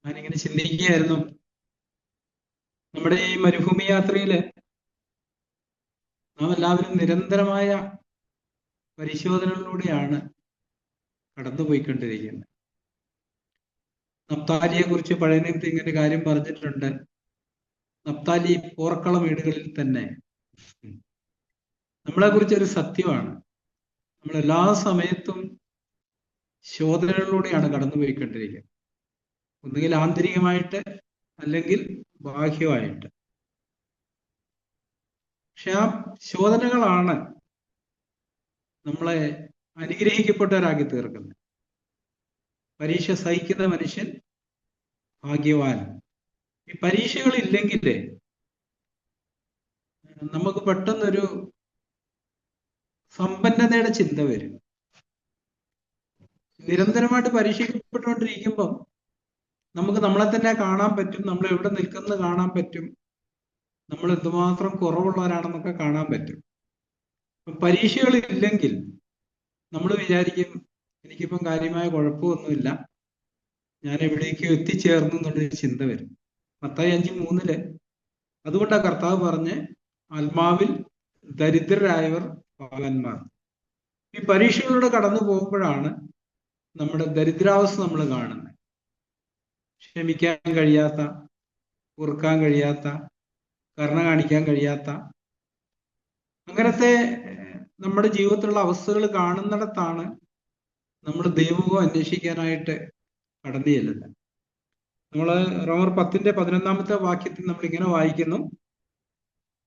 ഞാനിങ്ങനെ ചിന്തിക്കുകയായിരുന്നു, നമ്മുടെ ഈ മരുഭൂമി യാത്രയിൽ നാം എല്ലാവരും നിരന്തരമായ പരിശോധനകളിലൂടെയാണ് കടന്നുപോയിക്കൊണ്ടിരിക്കുന്നത്. നപ്താലിയെ കുറിച്ച് പഴയ നിയമത്തിൽ ഇങ്ങനെ കാര്യം പറഞ്ഞിട്ടുണ്ട്. നപ്താലി പോർക്കള വീടുകളിൽ തന്നെ. നമ്മളെ കുറിച്ചൊരു സത്യമാണ്, നമ്മൾ എല്ലാ സമയത്തും ശോധനകളിലൂടെയാണ് കടന്നുപോയിക്കൊണ്ടിരിക്കുന്നത്. ഒന്നുകിൽ ആന്തരികമായിട്ട്, അല്ലെങ്കിൽ ബാഹ്യമായിട്ട്. പക്ഷെ ആ ശോധനകളാണ് നമ്മളെ അനുഗ്രഹിക്കപ്പെട്ടവരാക്കി തീർക്കുന്നത്. പരീക്ഷ സഹിക്കുന്ന മനുഷ്യൻ ഭാഗ്യവാൻ. ഈ പരീക്ഷകളില്ലെങ്കിൽ നമുക്ക് പെട്ടെന്നൊരു സമ്പന്നതയുടെ ചിന്ത വരും. നിരന്തരമായിട്ട് പരീക്ഷിക്കപ്പെട്ടുകൊണ്ടിരിക്കുമ്പം നമുക്ക് നമ്മളെ തന്നെ കാണാൻ പറ്റും, നമ്മൾ എവിടെ നിൽക്കുന്നത് കാണാൻ പറ്റും, നമ്മൾ എന്തുമാത്രം കുറവുള്ളവരാണെന്നൊക്കെ കാണാൻ പറ്റും. പരീക്ഷകളില്ലെങ്കിൽ നമ്മൾ വിചാരിക്കും, എനിക്കിപ്പം കാര്യമായ കുഴപ്പമൊന്നുമില്ല, ഞാൻ എവിടേക്കോ എത്തിച്ചേർന്നു എന്നുള്ളൊരു ചിന്ത വരും. മത്തായി 5:3 അതുകൊണ്ടാണ് കർത്താവ് പറഞ്ഞ്, ആത്മാവിൽ ദരിദ്രരായവർ ഭാഗ്യവാന്മാർ. ഈ പരീക്ഷകളിലൂടെ കടന്നു പോകുമ്പോഴാണ് നമ്മുടെ ദരിദ്രാവസ്ഥ നമ്മൾ കാണുന്നത്. ക്ഷമിക്കാൻ കഴിയാത്ത, പൊറുക്കാൻ കഴിയാത്ത, കരുണ കാണിക്കാൻ കഴിയാത്ത, അങ്ങനത്തെ നമ്മുടെ ജീവിതത്തിലുള്ള അവസ്ഥകൾ കാണുന്നിടത്താണ് നമ്മൾ ദൈവവും അന്വേഷിക്കാനായിട്ട് കടന്നു ചെല്ലുന്നത്. നമ്മൾ റോമർ 10:11 വാക്യത്തിൽ നമ്മൾ ഇങ്ങനെ വായിക്കുന്നു,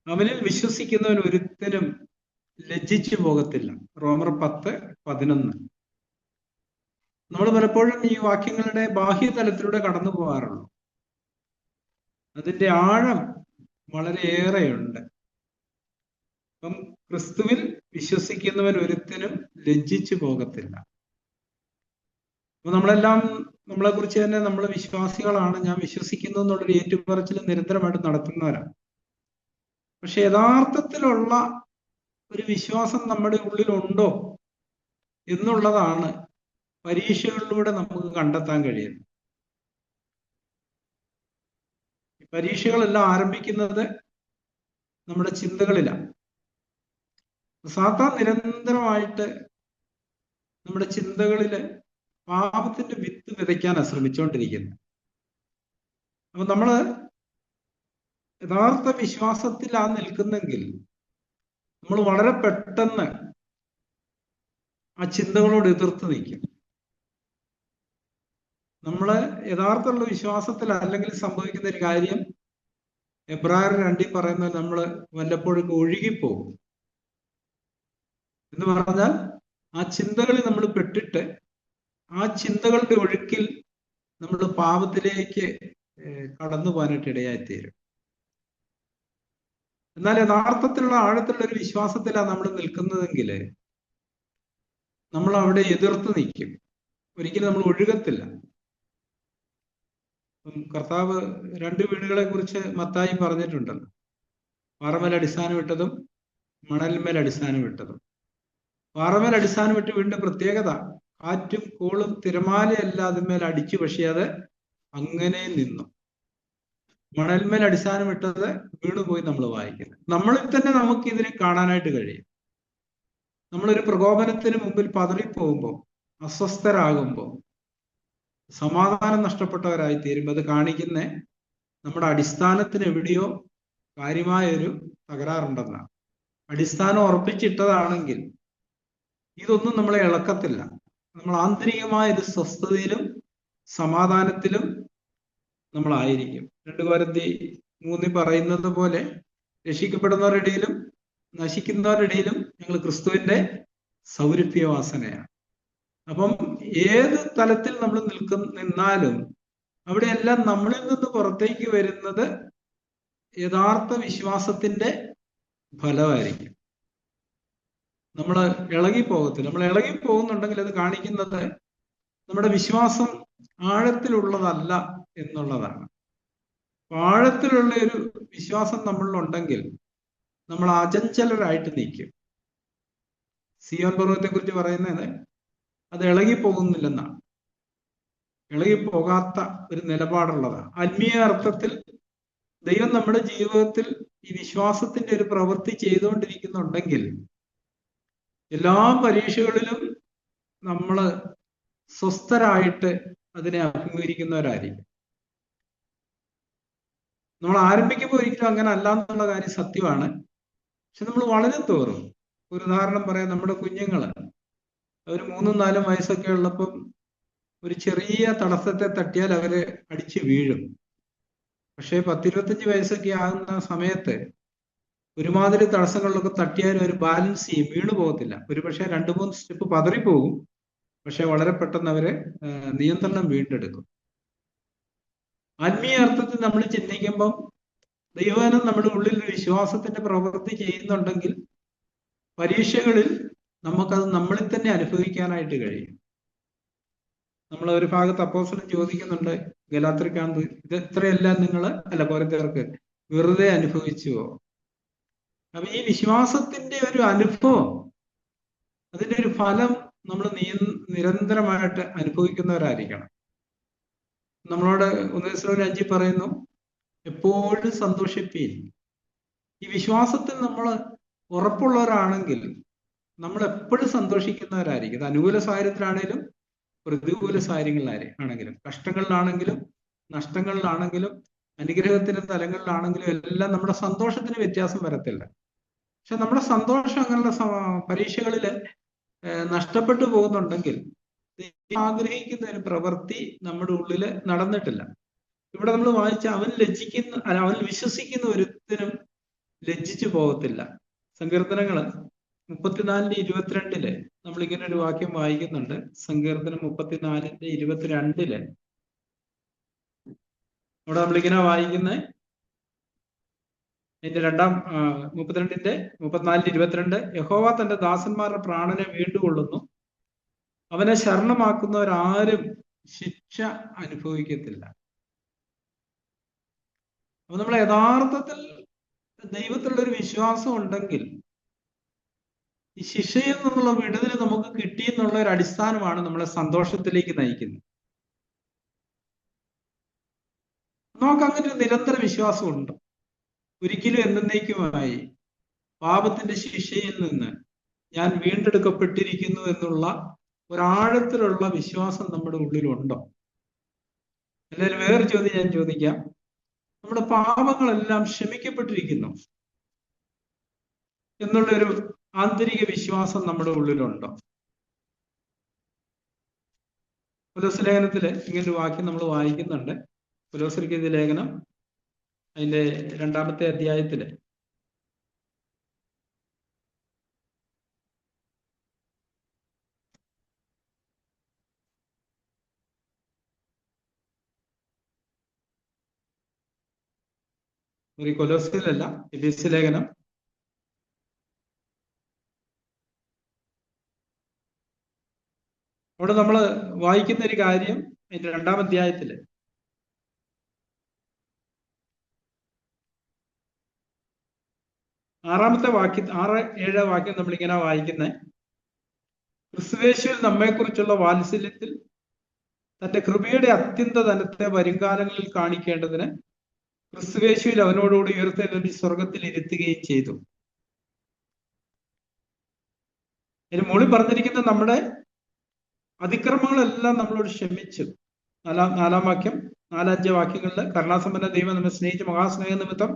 അവനിൽ വിശ്വസിക്കുന്നവൻ ഒരുത്തനും ലജ്ജിച്ചു പോകത്തില്ല. റോമർ 10:11. നമ്മൾ പലപ്പോഴും ഈ വാക്യങ്ങളുടെ ബാഹ്യതലത്തിലൂടെ കടന്നു പോകാറുള്ളൂ. അതിന്റെ ആഴം വളരെയേറെയുണ്ട്. അപ്പം ക്രിസ്തുവിൽ വിശ്വസിക്കുന്നവൻ ഒരുത്തനും ലജ്ജിച്ചു പോകത്തില്ല. അപ്പൊ നമ്മളെല്ലാം നമ്മളെ കുറിച്ച് തന്നെ നമ്മൾ വിശ്വാസികളാണ്, ഞാൻ വിശ്വസിക്കുന്നു എന്നുള്ളൊരു ഏറ്റുപറച്ചിൽ നിരന്തരമായിട്ട് നടത്തുന്നവരാണ്. പക്ഷെ യഥാർത്ഥത്തിലുള്ള ഒരു വിശ്വാസം നമ്മുടെ ഉള്ളിലുണ്ടോ എന്നുള്ളതാണ് പരീക്ഷകളിലൂടെ നമുക്ക് കണ്ടെത്താൻ കഴിയുന്നത്. പരീക്ഷകളെല്ലാം ആരംഭിക്കുന്നത് നമ്മുടെ ചിന്തകളിലാണ്. സാത്താൻ നിരന്തരമായിട്ട് നമ്മുടെ ചിന്തകളില് പാപത്തിന്റെ വിത്ത് വിതയ്ക്കാനാണ് ശ്രമിച്ചുകൊണ്ടിരിക്കുന്നത്. അപ്പൊ നമ്മള് യഥാർത്ഥ വിശ്വാസത്തിലാണ് നിൽക്കുന്നെങ്കിൽ നമ്മൾ വളരെ പെട്ടെന്ന് ആ ചിന്തകളോട് എതിർത്ത് നിൽക്കും. നമ്മള് യഥാർത്ഥമുള്ള വിശ്വാസത്തിൽ അല്ലെങ്കിൽ സംഭവിക്കുന്ന ഒരു കാര്യം, എബ്രായർ 2 പറയുന്നത്, നമ്മൾ വല്ലപ്പോഴും ഒഴുകിപ്പോകും എന്ന് പറഞ്ഞാൽ ആ ചിന്തകളിൽ നമ്മൾ പെട്ടിട്ട് ആ ചിന്തകളുടെ ഒഴുക്കിൽ നമ്മൾ പാപത്തിലേക്ക് കടന്നു പോകാനായിട്ട് ഇടയായിത്തീരും. എന്നാൽ യഥാർത്ഥത്തിലുള്ള ആഴത്തിലുള്ള ഒരു വിശ്വാസത്തിലാണ് നമ്മൾ നിൽക്കുന്നതെങ്കിൽ നമ്മൾ അവിടെ എതിർത്ത് നിൽക്കും, ഒരിക്കലും നമ്മൾ ഒഴുകത്തില്ല. കർത്താവ് 2 വീടുകളെ കുറിച്ച് മത്തായി പറഞ്ഞിട്ടുണ്ടല്ലോ, പാറമേൽ അടിസ്ഥാനം ഇട്ടതും മണൽമേൽ അടിസ്ഥാനം ഇട്ടതും. പാറമേൽ അടിസ്ഥാനം ഇട്ട് വീടിന്റെ പ്രത്യേകത, കാറ്റും കോളും തിരമാലയെല്ലാം അതിന്മേൽ അടിച്ചു, പക്ഷേ അത് അങ്ങനെ നിന്നു. മണൽമേൽ അടിസ്ഥാനം ഇട്ടത് വീണുപോയി നമ്മൾ വായിക്കുന്നത്. നമ്മളിൽ തന്നെ നമുക്ക് ഇതിനെ കാണാനായിട്ട് കഴിയും. നമ്മളൊരു പ്രകോപനത്തിന് മുമ്പിൽ പതറിപ്പോകുമ്പോൾ, അസ്വസ്ഥരാകുമ്പോൾ, സമാധാനം നഷ്ടപ്പെട്ടവരായി തീരുമ്പോൾ അത് കാണിക്കുന്ന നമ്മുടെ അടിസ്ഥാനത്തിന് എവിടെയോ കാര്യമായൊരു തകരാറുണ്ടെന്നാണ്. അടിസ്ഥാനം ഉറപ്പിച്ചിട്ടതാണെങ്കിൽ ഇതൊന്നും നമ്മളെ ഇളക്കത്തില്ല. നമ്മൾ ആന്തരികമായ ഒരു സ്വസ്ഥതയിലും സമാധാനത്തിലും നമ്മളായിരിക്കും. 2 കൊരിന്ത്യർ 3 പറയുന്നത് പോലെ, രക്ഷിക്കപ്പെടുന്നവരുടെ ഇടയിലും നശിക്കുന്നവരുടെ ഇടയിലും ഞങ്ങൾ ക്രിസ്തുവിന്റെ സൗരഭ്യവാസനയാണ്. അപ്പം ഏത് തലത്തിൽ നമ്മൾ നിന്നാലും അവിടെയെല്ലാം നമ്മളിൽ നിന്ന് പുറത്തേക്ക് വരുന്നത് യഥാർത്ഥ വിശ്വാസത്തിന്റെ ഫലമായിരിക്കും. നമ്മൾ ഇളകിപ്പോകത്തില്ല. നമ്മൾ ഇളകിപ്പോകുന്നുണ്ടെങ്കിൽ അത് കാണിക്കുന്നത് നമ്മുടെ വിശ്വാസം ആഴത്തിലുള്ളതല്ല എന്നുള്ളതാണ്. ആഴത്തിലുള്ള ഒരു വിശ്വാസം നമ്മളിലുണ്ടെങ്കിൽ നമ്മൾ അചഞ്ചലരായിട്ട് നിൽക്കും. സിയോൻ പർവ്വതത്തെ കുറിച്ച് പറയുന്നത് അത് ഇളകിപ്പോകുന്നില്ലെന്നാണ്. ഇളകിപ്പോകാത്ത ഒരു നിലപാടുള്ളതാണ്. ആത്മീയ അർത്ഥത്തിൽ ദൈവം നമ്മുടെ ജീവിതത്തിൽ ഈ വിശ്വാസത്തിന്റെ ഒരു പ്രവൃത്തി ചെയ്തുകൊണ്ടിരിക്കുന്നുണ്ടെങ്കിൽ എല്ലാ പരീക്ഷകളിലും നമ്മൾ സ്വസ്ഥരായിട്ട് അതിനെ അഭിമുഖീകരിക്കുന്നവരായിരിക്കും. നമ്മൾ ആരംഭിക്കുമ്പോൾ ഒരിക്കലും അങ്ങനെ അല്ല എന്നുള്ള കാര്യം സത്യമാണ്. പക്ഷെ നമ്മൾ വളരും തോറും, ഒരു ഉദാഹരണം പറയാം, നമ്മുടെ കുഞ്ഞുങ്ങള് അവർ 3-4 വയസ്സൊക്കെ ഉള്ളപ്പം ഒരു ചെറിയ തടസ്സത്തെ തട്ടിയാൽ അവര് അടിച്ചു വീഴും. പക്ഷെ 10-25 വയസ്സൊക്കെ ആകുന്ന സമയത്ത് ഒരുമാതിരി തടസ്സങ്ങളിലൊക്കെ തട്ടിയാലും ഒരു ബാലൻസ് ചെയ്യും, വീണു പോകത്തില്ല. ഒരു പക്ഷെ 2-3 സ്റ്റെപ്പ് പതറിപ്പോകും, പക്ഷെ വളരെ പെട്ടെന്ന് അവര് നിയന്ത്രണം വീണ്ടെടുക്കും. ആത്മീയ അർത്ഥത്തിൽ നമ്മൾ ചിന്തിക്കുമ്പം ദൈവനം നമ്മുടെ ഉള്ളിൽ ഒരു വിശ്വാസത്തിന്റെ പ്രവൃത്തി ചെയ്യുന്നുണ്ടെങ്കിൽ പരീക്ഷകളിൽ നമുക്കത് നമ്മളിൽ തന്നെ അനുഭവിക്കാനായിട്ട് കഴിയും. നമ്മൾ ഒരു ഭാഗത്ത് അപ്പോസ്തലൻ ചോദിക്കുന്നുണ്ട് ഗലാത്യർക്കാണ്, ഇത് ഇത്രയെല്ലാം നിങ്ങൾ കൊരിന്ത്യർക്ക് വെറുതെ അനുഭവിച്ചുവോ? അപ്പൊ ഈ വിശ്വാസത്തിന്റെ ഒരു അനുഭവം, അതിന്റെ ഒരു ഫലം നമ്മൾ നിരന്തരമായിട്ട് അനുഭവിക്കുന്നവരായിരിക്കണം. നമ്മളോട് 1 Thessalonians 5 പറയുന്നു, എപ്പോഴും സന്തോഷിപ്പീൻ. ഈ വിശ്വാസത്തിൽ നമ്മൾ ഉറപ്പുള്ളവരാണെങ്കിൽ നമ്മൾ എപ്പോഴും സന്തോഷിക്കുന്നവരായിരിക്കും. ഇത് അനുകൂല സാഹചര്യത്തിലാണേലും പ്രതികൂല സാഹചര്യങ്ങളിലാണെങ്കിലും, കഷ്ടങ്ങളിലാണെങ്കിലും നഷ്ടങ്ങളിലാണെങ്കിലും അനുഗ്രഹത്തിന്റെ തലങ്ങളിലാണെങ്കിലും എല്ലാം നമ്മുടെ സന്തോഷത്തിന് വ്യത്യാസം വരത്തില്ല. പക്ഷെ നമ്മുടെ സന്തോഷം അങ്ങനെയുള്ള പരീക്ഷകളിൽ നഷ്ടപ്പെട്ടു പോകുന്നുണ്ടെങ്കിൽ ആഗ്രഹിക്കുന്ന ഒരു പ്രവൃത്തി നമ്മുടെ ഉള്ളില് നടന്നിട്ടില്ല. ഇവിടെ നമ്മൾ വായിച്ച അവൻ വിശ്വസിക്കുന്ന ഒരുത്തിനും ലജ്ജിച്ചു പോകത്തില്ല. സങ്കീർത്തനങ്ങള് 34:22 നമ്മൾ ഇങ്ങനെ ഒരു വാക്യം വായിക്കുന്നുണ്ട്. സങ്കീർത്തനം 34:22 അവിടെ നമ്മളിങ്ങനെ വായിക്കുന്നത്, അതിന്റെ 34:22 യഹോവ തന്റെ ദാസന്മാരുടെ പ്രാണനെ വീണ്ടുകൊള്ളുന്നു, അവനെ ശരണമാക്കുന്നവരാരും ശിക്ഷ അനുഭവിക്കത്തില്ല. അപ്പൊ നമ്മൾ യഥാർത്ഥത്തിൽ ദൈവത്തിലുള്ള ഒരു വിശ്വാസം ഉണ്ടെങ്കിൽ ഈ ശിക്ഷയിൽ നിന്നുള്ള വിടുതൽ നമുക്ക് കിട്ടിയെന്നുള്ള ഒരു അടിസ്ഥാനമാണ് നമ്മളെ സന്തോഷത്തിലേക്ക് നയിക്കുന്നത്. നമുക്ക് അങ്ങനെ ഒരു നിരന്തര വിശ്വാസമുണ്ട്. ഒരിക്കലും എന്നേക്കുമായി പാപത്തിന്റെ ശിക്ഷയിൽ നിന്ന് ഞാൻ വീണ്ടെടുക്കപ്പെട്ടിരിക്കുന്നു എന്നുള്ള ഒരാഴത്തിലുള്ള വിശ്വാസം നമ്മുടെ ഉള്ളിലുണ്ടോ? അല്ലെങ്കിൽ വേറൊരു ചോദ്യം ഞാൻ ചോദിക്കാം, നമ്മുടെ പാപങ്ങളെല്ലാം ക്ഷമിക്കപ്പെട്ടിരിക്കുന്നു എന്നുള്ളൊരു ആന്തരിക വിശ്വാസം നമ്മുടെ ഉള്ളിലുണ്ടോ? കൊലോസ്യ ലേഖനത്തില് ഇങ്ങനൊരു വാക്യം നമ്മൾ വായിക്കുന്നുണ്ട്. കൊലോസ്യർക്കെഴുതിയ ലേഖനം അതിന്റെ 2-ാമത്തെ അധ്യായത്തില് കൊലോസ്യയിലല്ല, എഫെസ്യ ലേഖനം അവിടെ നമ്മൾ വായിക്കുന്ന ഒരു കാര്യം അതിന്റെ 2-ാം അധ്യായത്തില് 6-ാമത്തെ വാക്യം 6-7 വാക്യം നമ്മളിങ്ങനെ വായിക്കുന്നത്, ക്രിസ്തുയേശുവിൽ നമ്മെക്കുറിച്ചുള്ള വാത്സല്യത്തിൽ തന്റെ കൃപയുടെ അത്യന്ത ധനത്തെ വരുംകാലങ്ങളിൽ കാണിക്കേണ്ടതിന് ക്രിസ്തുയേശുവിൽ അവനോടുകൂടി ഉയർത്തെഴുന്നേൽപ്പി സ്വർഗത്തിൽ ഇരുത്തുകയും ചെയ്തു. ഇതിന് മുകളിൽ പറഞ്ഞിരിക്കുന്ന നമ്മുടെ അതിക്രമങ്ങളെല്ലാം നമ്മളോട് ക്ഷമിച്ചു. 4-ാം വാക്യം 4-5 വാക്യങ്ങളില് കരുണാസമ്പന്ന ദൈവം നമ്മെ സ്നേഹിച്ച മഹാസ്നേഹ നിമിത്തം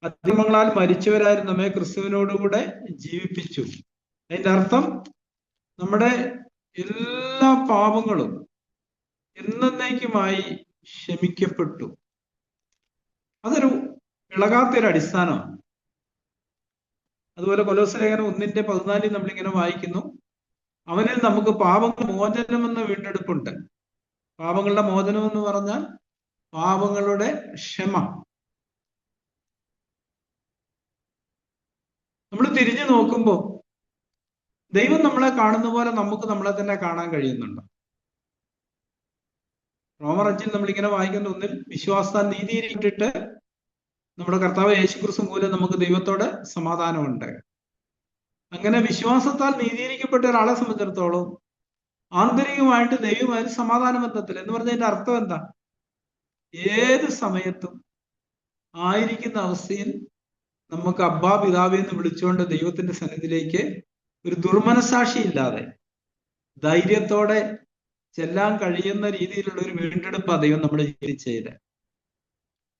അതിക്രമങ്ങളാൽ മരിച്ചവരാരും നമ്മെ ക്രിസ്തുവിനോടുകൂടെ ജീവിപ്പിച്ചു. അതിന്റെ അർത്ഥം നമ്മുടെ എല്ലാ പാപങ്ങളും എന്നേക്കുമായി ക്ഷമിക്കപ്പെട്ടു. അതൊരു ഇളകാത്തൊരു അടിസ്ഥാനമാണ്. അതുപോലെ കൊലോസ്യ ലേഖനം 1:14 നമ്മളിങ്ങനെ വായിക്കുന്നു, അവനിൽ നമുക്ക് പാപങ്ങൾ മോചനമെന്ന വീണ്ടെടുപ്പുണ്ട്. പാപങ്ങളുടെ മോചനം എന്ന് പറഞ്ഞാൽ പാപങ്ങളുടെ ക്ഷമ. നമ്മൾ തിരിഞ്ഞു നോക്കുമ്പോൾ ദൈവം നമ്മളെ കാണുന്ന പോലെ നമുക്ക് നമ്മളെ തന്നെ കാണാൻ കഴിയുന്നുണ്ട്. റോമർ 5 നമ്മളിങ്ങനെ വായിക്കുന്ന 1 വിശ്വാസത്താൽ നീതീകരിക്കപ്പെട്ടിട്ട് നമ്മുടെ കർത്താവ് യേശുക്രിസ്തു മൂലം നമുക്ക് ദൈവത്തോട് സമാധാനമുണ്ട്. അങ്ങനെ വിശ്വാസത്താൽ നീതീകരിക്കപ്പെട്ട ഒരാളെ സംബന്ധിച്ചിടത്തോളം ആന്തരികമായിട്ട് ദൈവമായിട്ട് സമാധാന ബന്ധത്തിൽ എന്ന് പറഞ്ഞതിന്റെ അർത്ഥം എന്താ? ഏത് സമയത്തും ആയിരിക്കുന്ന അവസ്ഥയിൽ നമുക്ക് അബ്ബാ പിതാവേ എന്ന് വിളിച്ചുകൊണ്ട് ദൈവത്തിന്റെ സന്നിധിയിലേക്ക് ഒരു ദുർമനസാക്ഷി ഇല്ലാതെ ധൈര്യത്തോടെ ചെല്ലാൻ കഴിയുന്ന രീതിയിലുള്ള ഒരു വീണ്ടെടുപ്പാ ദൈവം നമ്മുടെ ജീവിതത്തിൽ ചെയ്ത്.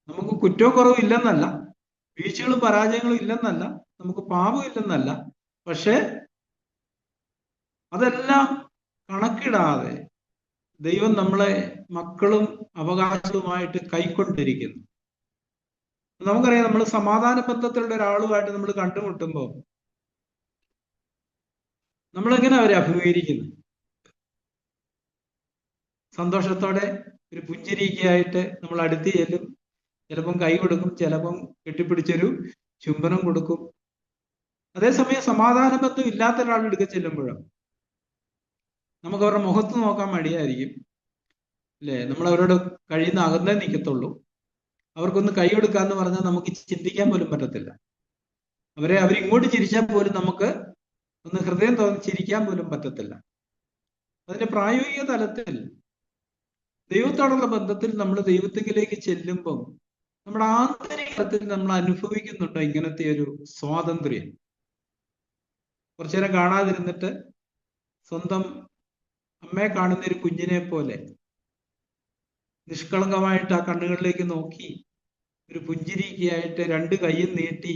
നമുക്ക് കുറ്റവും കുറവും ഇല്ലെന്നല്ല, വീഴ്ചകളും പരാജയങ്ങളും ഇല്ലെന്നല്ല, നമുക്ക് പാപം ഇല്ലെന്നല്ല, പക്ഷെ അതെല്ലാം കണക്കിടാതെ ദൈവം നമ്മളെ മക്കളും അവകാശവുമായിട്ട് കൈക്കൊണ്ടിരിക്കുന്നു. നമുക്കറിയാം, നമ്മൾ സമാധാന ബന്ധത്തിലുള്ള ഒരാളുമായിട്ട് നമ്മൾ കണ്ടുമുട്ടുമ്പോൾ നമ്മളെങ്ങനെ അവരെ അഭിമുഖീകരിക്കുന്നു? സന്തോഷത്തോടെ ഒരു പുഞ്ചിരിക്കായിട്ട് നമ്മൾ അടുത്ത് ചെല്ലും, ചിലപ്പം കൈ കൊടുക്കും, ചിലപ്പം കെട്ടിപ്പിടിച്ചൊരു ചുംബനം കൊടുക്കും. അതേസമയം സമാധാന ബന്ധം ഇല്ലാത്ത ഒരാളെടുക്ക ചെല്ലുമ്പോഴും നമുക്ക് അവരുടെ മുഖത്ത് നോക്കാൻ മടിയായിരിക്കും, അല്ലേ? നമ്മൾ അവരോട് കഴിയുന്ന അകന്നേ നിൽക്കത്തുള്ളൂ. അവർക്കൊന്ന് കൈ കൊടുക്കാന്ന് പറഞ്ഞാൽ നമുക്ക് ചിന്തിക്കാൻ പോലും പറ്റത്തില്ല. അവരിങ്ങോട്ട് ചിരിച്ചാൽ പോലും നമുക്ക് ഒന്ന് ഹൃദയം തോന്നി ചിരിക്കാൻ പോലും പറ്റത്തില്ല. അതിന്റെ പ്രായോഗിക തലത്തിൽ ദൈവത്തോടുള്ള ബന്ധത്തിൽ നമ്മൾ ദൈവത്തിലേക്ക് ചെല്ലുമ്പം നമ്മുടെ ആന്തരിക തലത്തിൽ നമ്മൾ അനുഭവിക്കുന്നുണ്ടോ ഇങ്ങനത്തെ ഒരു സ്വാതന്ത്ര്യം? കുറച്ചു നേരം കാണാതിരുന്നിട്ട് സ്വന്തം അമ്മയെ കാണുന്ന ഒരു കുഞ്ഞിനെ പോലെ നിഷ്കളങ്കമായിട്ട് ആ കണ്ണുകളിലേക്ക് നോക്കി ഒരു പുഞ്ചിരിക്കായിട്ട് രണ്ട് കൈയും നീട്ടി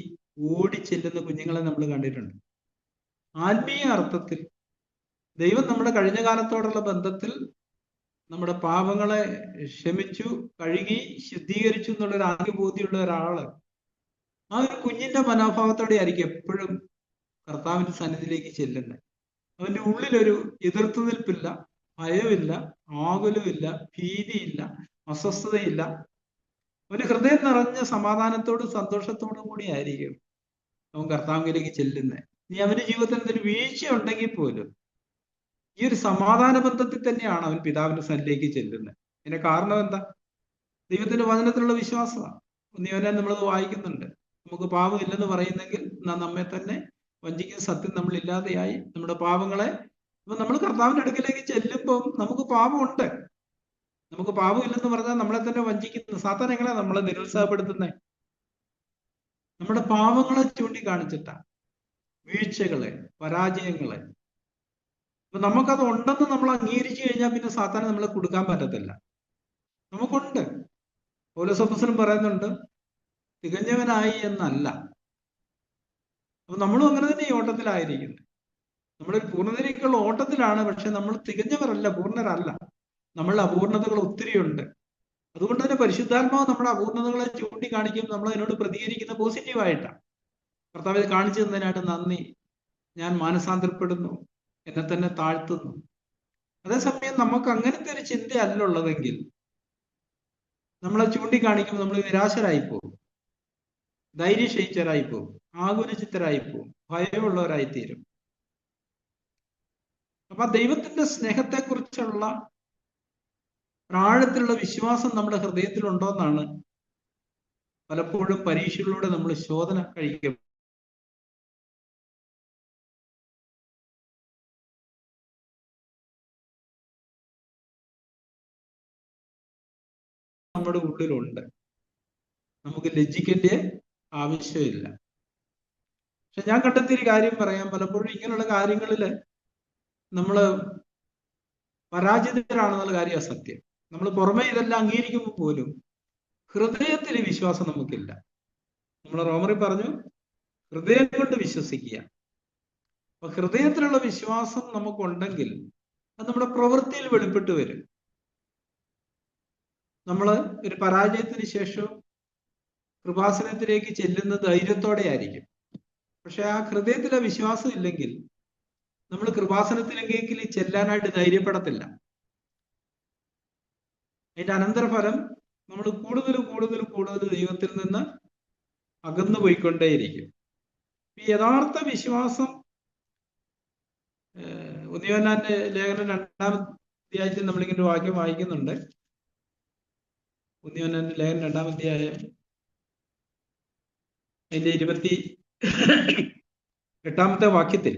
ഓടിച്ചെല്ലുന്ന കുഞ്ഞുങ്ങളെ നമ്മൾ കണ്ടിട്ടുണ്ട്. ആത്മീയ അർത്ഥത്തിൽ ദൈവം നമ്മുടെ കഴിഞ്ഞ കാലത്തോടുള്ള ബന്ധത്തിൽ നമ്മുടെ പാപങ്ങളെ ക്ഷമിച്ചു, കഴുകി, ശുദ്ധീകരിച്ചു എന്നുള്ളൊരു ആത്മബോധ്യമുള്ള ഒരാള് ആ ഒരു കുഞ്ഞിന്റെ മനോഭാവത്തോടെ ആയിരിക്കും എപ്പോഴും കർത്താവിന്റെ സന്നിധിയിലേക്ക് ചെല്ലുന്നത്. അവന്റെ ഉള്ളിലൊരു എതിർത്തു നിൽപ്പില്ല, ഭയമില്ല, ആകുലമില്ല, ഭീതിയില്ല, അസ്വസ്ഥതയില്ല. അവന് ഹൃദയം നിറഞ്ഞ സമാധാനത്തോടും സന്തോഷത്തോടും കൂടി ആയിരിക്കും അവൻ കർത്താവിലേക്ക് ചെല്ലുന്നത്. ഇനി അവന്റെ ജീവിതത്തിൽ എന്തൊരു വീഴ്ച ഉണ്ടെങ്കിൽ പോലും ഈ ഒരു സമാധാന ബന്ധത്തിൽ തന്നെയാണ് അവൻ പിതാവിന്റെ സന്നിധിയിലേക്ക് ചെല്ലുന്നത്. അതിന്റെ കാരണം എന്താ? ദൈവത്തിന്റെ വചനത്തിലുള്ള വിശ്വാസമാണ്. യോഹന്നാൻ നമ്മളത് വായിക്കുന്നുണ്ട്. നമുക്ക് പാപം ഇല്ലെന്ന് പറയുന്നെങ്കിൽ നമ്മെ തന്നെ വഞ്ചിക്കുന്ന സത്യം നമ്മൾ ഇല്ലാതെയായി നമ്മുടെ പാപങ്ങളെ. അപ്പൊ നമ്മൾ കർത്താവിന്റെ അടുക്കലേക്ക് ചെല്ലുമ്പോൾ നമുക്ക് പാപമുണ്ട്. നമുക്ക് പാപമില്ലെന്ന് പറഞ്ഞാൽ നമ്മളെ തന്നെ വഞ്ചിക്കുന്നു. സാത്താൻ എങ്ങനെയാ നമ്മളെ നിരുത്സാഹപ്പെടുത്തുന്നത്? നമ്മുടെ പാപങ്ങളെ ചൂണ്ടിക്കാണിച്ചിട്ടാ, വീഴ്ചകളെ, പരാജയങ്ങളെ. അപ്പൊ നമുക്കത് ഉണ്ടെന്ന് നമ്മൾ അംഗീകരിച്ചു കഴിഞ്ഞാൽ പിന്നെ സാത്താനെ നമ്മളെ കൊടുക്കാൻ പറ്റത്തില്ല. നമുക്കുണ്ട്. പൗലോസ് അപ്പോസ്തലൻ പറയുന്നുണ്ട്, തികഞ്ഞവനായി എന്നല്ല. അപ്പൊ നമ്മളും അങ്ങനെ തന്നെ ഈ ഓട്ടത്തിലായിരിക്കുന്നത്. നമ്മളൊരു പൂർണ്ണതയിലേക്കുള്ള ഓട്ടത്തിലാണ്, പക്ഷെ നമ്മൾ തികഞ്ഞവരല്ല, പൂർണ്ണരല്ല. നമ്മളുടെ അപൂർണതകൾ ഒത്തിരിയുണ്ട്. അതുകൊണ്ട് തന്നെ പരിശുദ്ധാത്മാവ് നമ്മുടെ അപൂർണതകളെ ചൂണ്ടിക്കാണിക്കും. നമ്മൾ അതിനോട് പ്രതികരിക്കുന്ന പോസിറ്റീവായിട്ടാണ്. കർത്താവ് കാണിച്ചു തന്നതിനായിട്ട് നന്ദി, ഞാൻ മാനസാന്തരപ്പെടുന്നു, എന്നെ തന്നെ താഴ്ത്തുന്നു. അതേസമയം നമുക്ക് അങ്ങനത്തെ ഒരു ചിന്തയല്ല ഉള്ളതെങ്കിൽ നമ്മളെ ചൂണ്ടിക്കാണിക്കുമ്പോൾ നമ്മൾ നിരാശരായി പോകും, ധൈര്യക്ഷയിച്ചവരായി പോകും, ആകുലചിത്തരായി പോകും, ഭയമുള്ളവരായി തീരും. അപ്പൊ ദൈവത്തിന്റെ സ്നേഹത്തെക്കുറിച്ചുള്ള ആഴത്തിലുള്ള വിശ്വാസം നമ്മുടെ ഹൃദയത്തിലുണ്ടോ എന്നാണ് പലപ്പോഴും പരീക്ഷകളിലൂടെ നമ്മൾ ശോധന കഴിക്കും. നമ്മുടെ ഉള്ളിലുണ്ട്, നമുക്ക് ലജ്ജിക്കേണ്ട ആവശ്യമില്ല. പക്ഷെ ഞാൻ കണ്ടെത്തിയൊരു കാര്യം പറയാം, പലപ്പോഴും ഇങ്ങനെയുള്ള കാര്യങ്ങളിൽ നമ്മൾ പരാജിതരാണെന്നുള്ള കാര്യം അസത്യം. നമ്മൾ പുറമെ ഇതെല്ലാം അംഗീകരിക്കുമ്പോൾ പോലും ഹൃദയത്തിൽ വിശ്വാസം നമുക്കില്ല. നമ്മൾ റോമറിൽ പറഞ്ഞു, ഹൃദയം കൊണ്ട് വിശ്വസിക്കുക. അപ്പൊ ഹൃദയത്തിലുള്ള വിശ്വാസം നമുക്കുണ്ടെങ്കിൽ അത് നമ്മുടെ പ്രവൃത്തിയിൽ വെളിപ്പെട്ട് വരും. നമ്മൾ ഒരു പരാജയത്തിന് ശേഷം കൃപാസനത്തിലേക്ക് ചെല്ലുന്ന ധൈര്യത്തോടെ ആയിരിക്കും. പക്ഷെ ആ ഹൃദയത്തിലെ വിശ്വാസം ഇല്ലെങ്കിൽ നമ്മൾ കൃപാസനത്തിലെങ്കിൽ ചെല്ലാനായിട്ട് ധൈര്യപ്പെടത്തില്ല. അതിന്റെ അനന്തരഫലം നമ്മൾ കൂടുതൽ ദൈവത്തിൽ നിന്ന് അകന്നു പോയിക്കൊണ്ടേയിരിക്കും. ഈ യഥാർത്ഥ വിശ്വാസം യോഹന്നാന്റെ ലേഖനം 2-ാം അധ്യായത്തിൽ നമ്മളിങ്ങനെ വാക്യം വായിക്കുന്നുണ്ട്. യോഹന്നാന്റെ ലേഖനം 2-ാം അധ്യായം അതിന്റെ 28-ാമത്തെ വാക്യത്തിൽ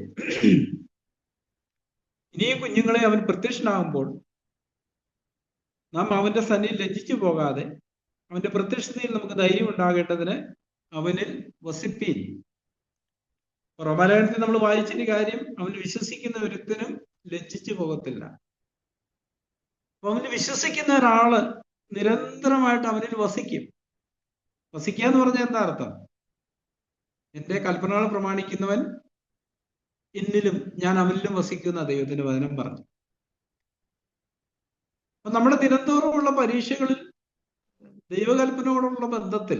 ഇനിയും കുഞ്ഞുങ്ങളെ അവൻ പ്രത്യക്ഷനാകുമ്പോൾ നാം അവന്റെ സന്നിധിയിൽ ലജ്ജിച്ചു പോകാതെ അവന്റെ പ്രത്യക്ഷതയിൽ നമുക്ക് ധൈര്യം ഉണ്ടാകേണ്ടതിന് അവനിൽ വസിപ്പീൻ. റോമാലേഖനത്തിൽ നമ്മൾ വായിച്ചൊരു കാര്യം, അവന് വിശ്വസിക്കുന്ന ഒരുത്തനും ലജ്ജിച്ചു പോകത്തില്ല. അപ്പൊ അവന് വിശ്വസിക്കുന്ന ഒരാള് നിരന്തരമായിട്ട് അവനിൽ വസിക്കും. വസിക്കുക എന്ന് പറഞ്ഞാൽ എന്താ അർത്ഥം? എന്റെ കൽപ്പനകൾ പ്രമാണിക്കുന്നവൻ എന്നിലും ഞാൻ അവനിലും വസിക്കുന്ന ദൈവത്തിന്റെ വചനം പറഞ്ഞു. അപ്പൊ നമ്മുടെ ദിനംതോറുമുള്ള പരീക്ഷകളിൽ ദൈവകൽപ്പനയോടുള്ള ബന്ധത്തിൽ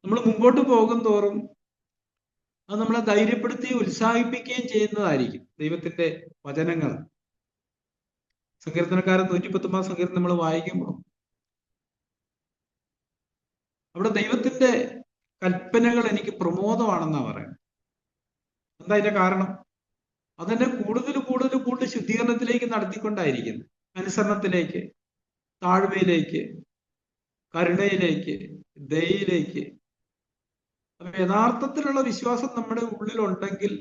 നമ്മൾ മുമ്പോട്ട് പോകും തോറും അത് നമ്മളെ ധൈര്യപ്പെടുത്തുകയും ഉത്സാഹിപ്പിക്കുകയും ചെയ്യുന്നതായിരിക്കും ദൈവത്തിന്റെ വചനങ്ങൾ. സങ്കീർത്തനക്കാരൻ 119 സങ്കീർത്തനം നമ്മൾ വായിക്കുമ്പോൾ അവിടെ ദൈവത്തിന്റെ കൽപ്പനകൾ എനിക്ക് പ്രമോദമാണെന്നാ പറയുന്നത്. എന്താ അതിന്റെ കാരണം? അതെന്നെ കൂടുതൽ കൂടുതൽ കൂടുതൽ ശുദ്ധീകരണത്തിലേക്ക് നടത്തിക്കൊണ്ടായിരിക്കുന്നു. അനുസരണത്തിലേക്ക്, താഴ്മയിലേക്ക്, കരുണയിലേക്ക്, ദയയിലേക്ക്. അപ്പൊ യഥാർത്ഥത്തിലുള്ള വിശ്വാസം നമ്മുടെ ഉള്ളിലുണ്ടെങ്കിൽ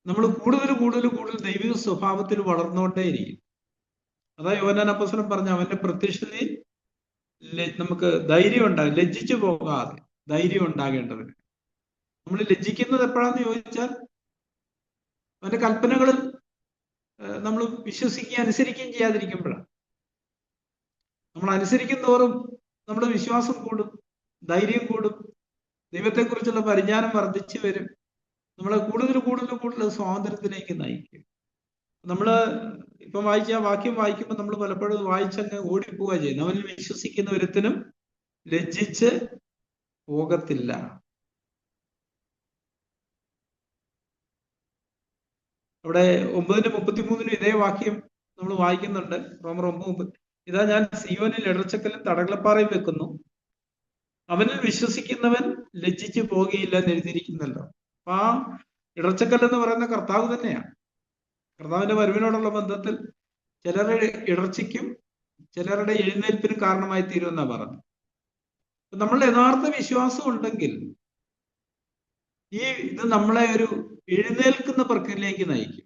നമ്മൾ കൂടുതൽ കൂടുതൽ കൂടുതൽ ദൈവിക സ്വഭാവത്തിൽ വളർന്നുകൊണ്ടേയിരിക്കും. അതാ യോഹന്നാൻ അപ്പോസ്തലൻ പറഞ്ഞ അവന്റെ പ്രത്യക്ഷതയിൽ നമുക്ക് ധൈര്യം ഉണ്ടാകും, ലജ്ജിച്ചു പോകാതെ ധൈര്യം ഉണ്ടാകേണ്ടതിന്. നമ്മൾ ലജ്ജിക്കുന്നത് എപ്പോഴാന്ന് ചോദിച്ചാൽ അവന്റെ കൽപ്പനകളിൽ നമ്മൾ വിശ്വസിക്കുകയും അനുസരിക്കുകയും ചെയ്യാതിരിക്കുമ്പോഴാണ്. നമ്മൾ അനുസരിക്കും തോറും നമ്മുടെ വിശ്വാസം കൂടും, ധൈര്യം കൂടും, ദൈവത്തെക്കുറിച്ചുള്ള പരിജ്ഞാനം വർദ്ധിച്ചു വരും, നമ്മളെ കൂടുതൽ കൂടുതൽ കൂടുതൽ സ്വാതന്ത്ര്യത്തിലേക്ക് നയിക്കും. നമ്മള് ഇപ്പം വായിച്ച വാക്യം വായിക്കുമ്പോൾ നമ്മൾ പലപ്പോഴും വായിച്ചങ്ങ് ഓടിപ്പോവുക ചെയ്യുന്നു. അവനിൽ വിശ്വസിക്കുന്ന ഒരുത്തനും ലജ്ജിച്ച് പോകത്തില്ല. അവിടെ 9:33 ഇതേ വാക്യം നമ്മൾ വായിക്കുന്നുണ്ട്. റോമർ 9:30. ഇതാ ഞാൻ സിയോനിൽ ഇടർച്ചക്കലും തടകളപ്പാറയും വെക്കുന്നു, അവനിൽ വിശ്വസിക്കുന്നവൻ ലജ്ജിച്ചു പോകുകയില്ല എന്ന് എഴുതിയിരിക്കുന്നല്ലോ. അപ്പൊ ആ ഇടർച്ചക്കൽ എന്ന് പറയുന്ന കർത്താവ് തന്നെയാണ്. കർത്താവിന്റെ വരവിനോടുള്ള ബന്ധത്തിൽ ചിലരുടെ ഇടർച്ചയ്ക്കും ചിലരുടെ എഴുന്നേൽപ്പിനും കാരണമായി തീരുമെന്നാ പറഞ്ഞു. നമ്മളുടെ യഥാർത്ഥ വിശ്വാസം ഉണ്ടെങ്കിൽ ഇത് നമ്മളെ ഒരു എഴുന്നേൽക്കുന്ന പ്രക്രിയയിലേക്ക് നയിക്കും.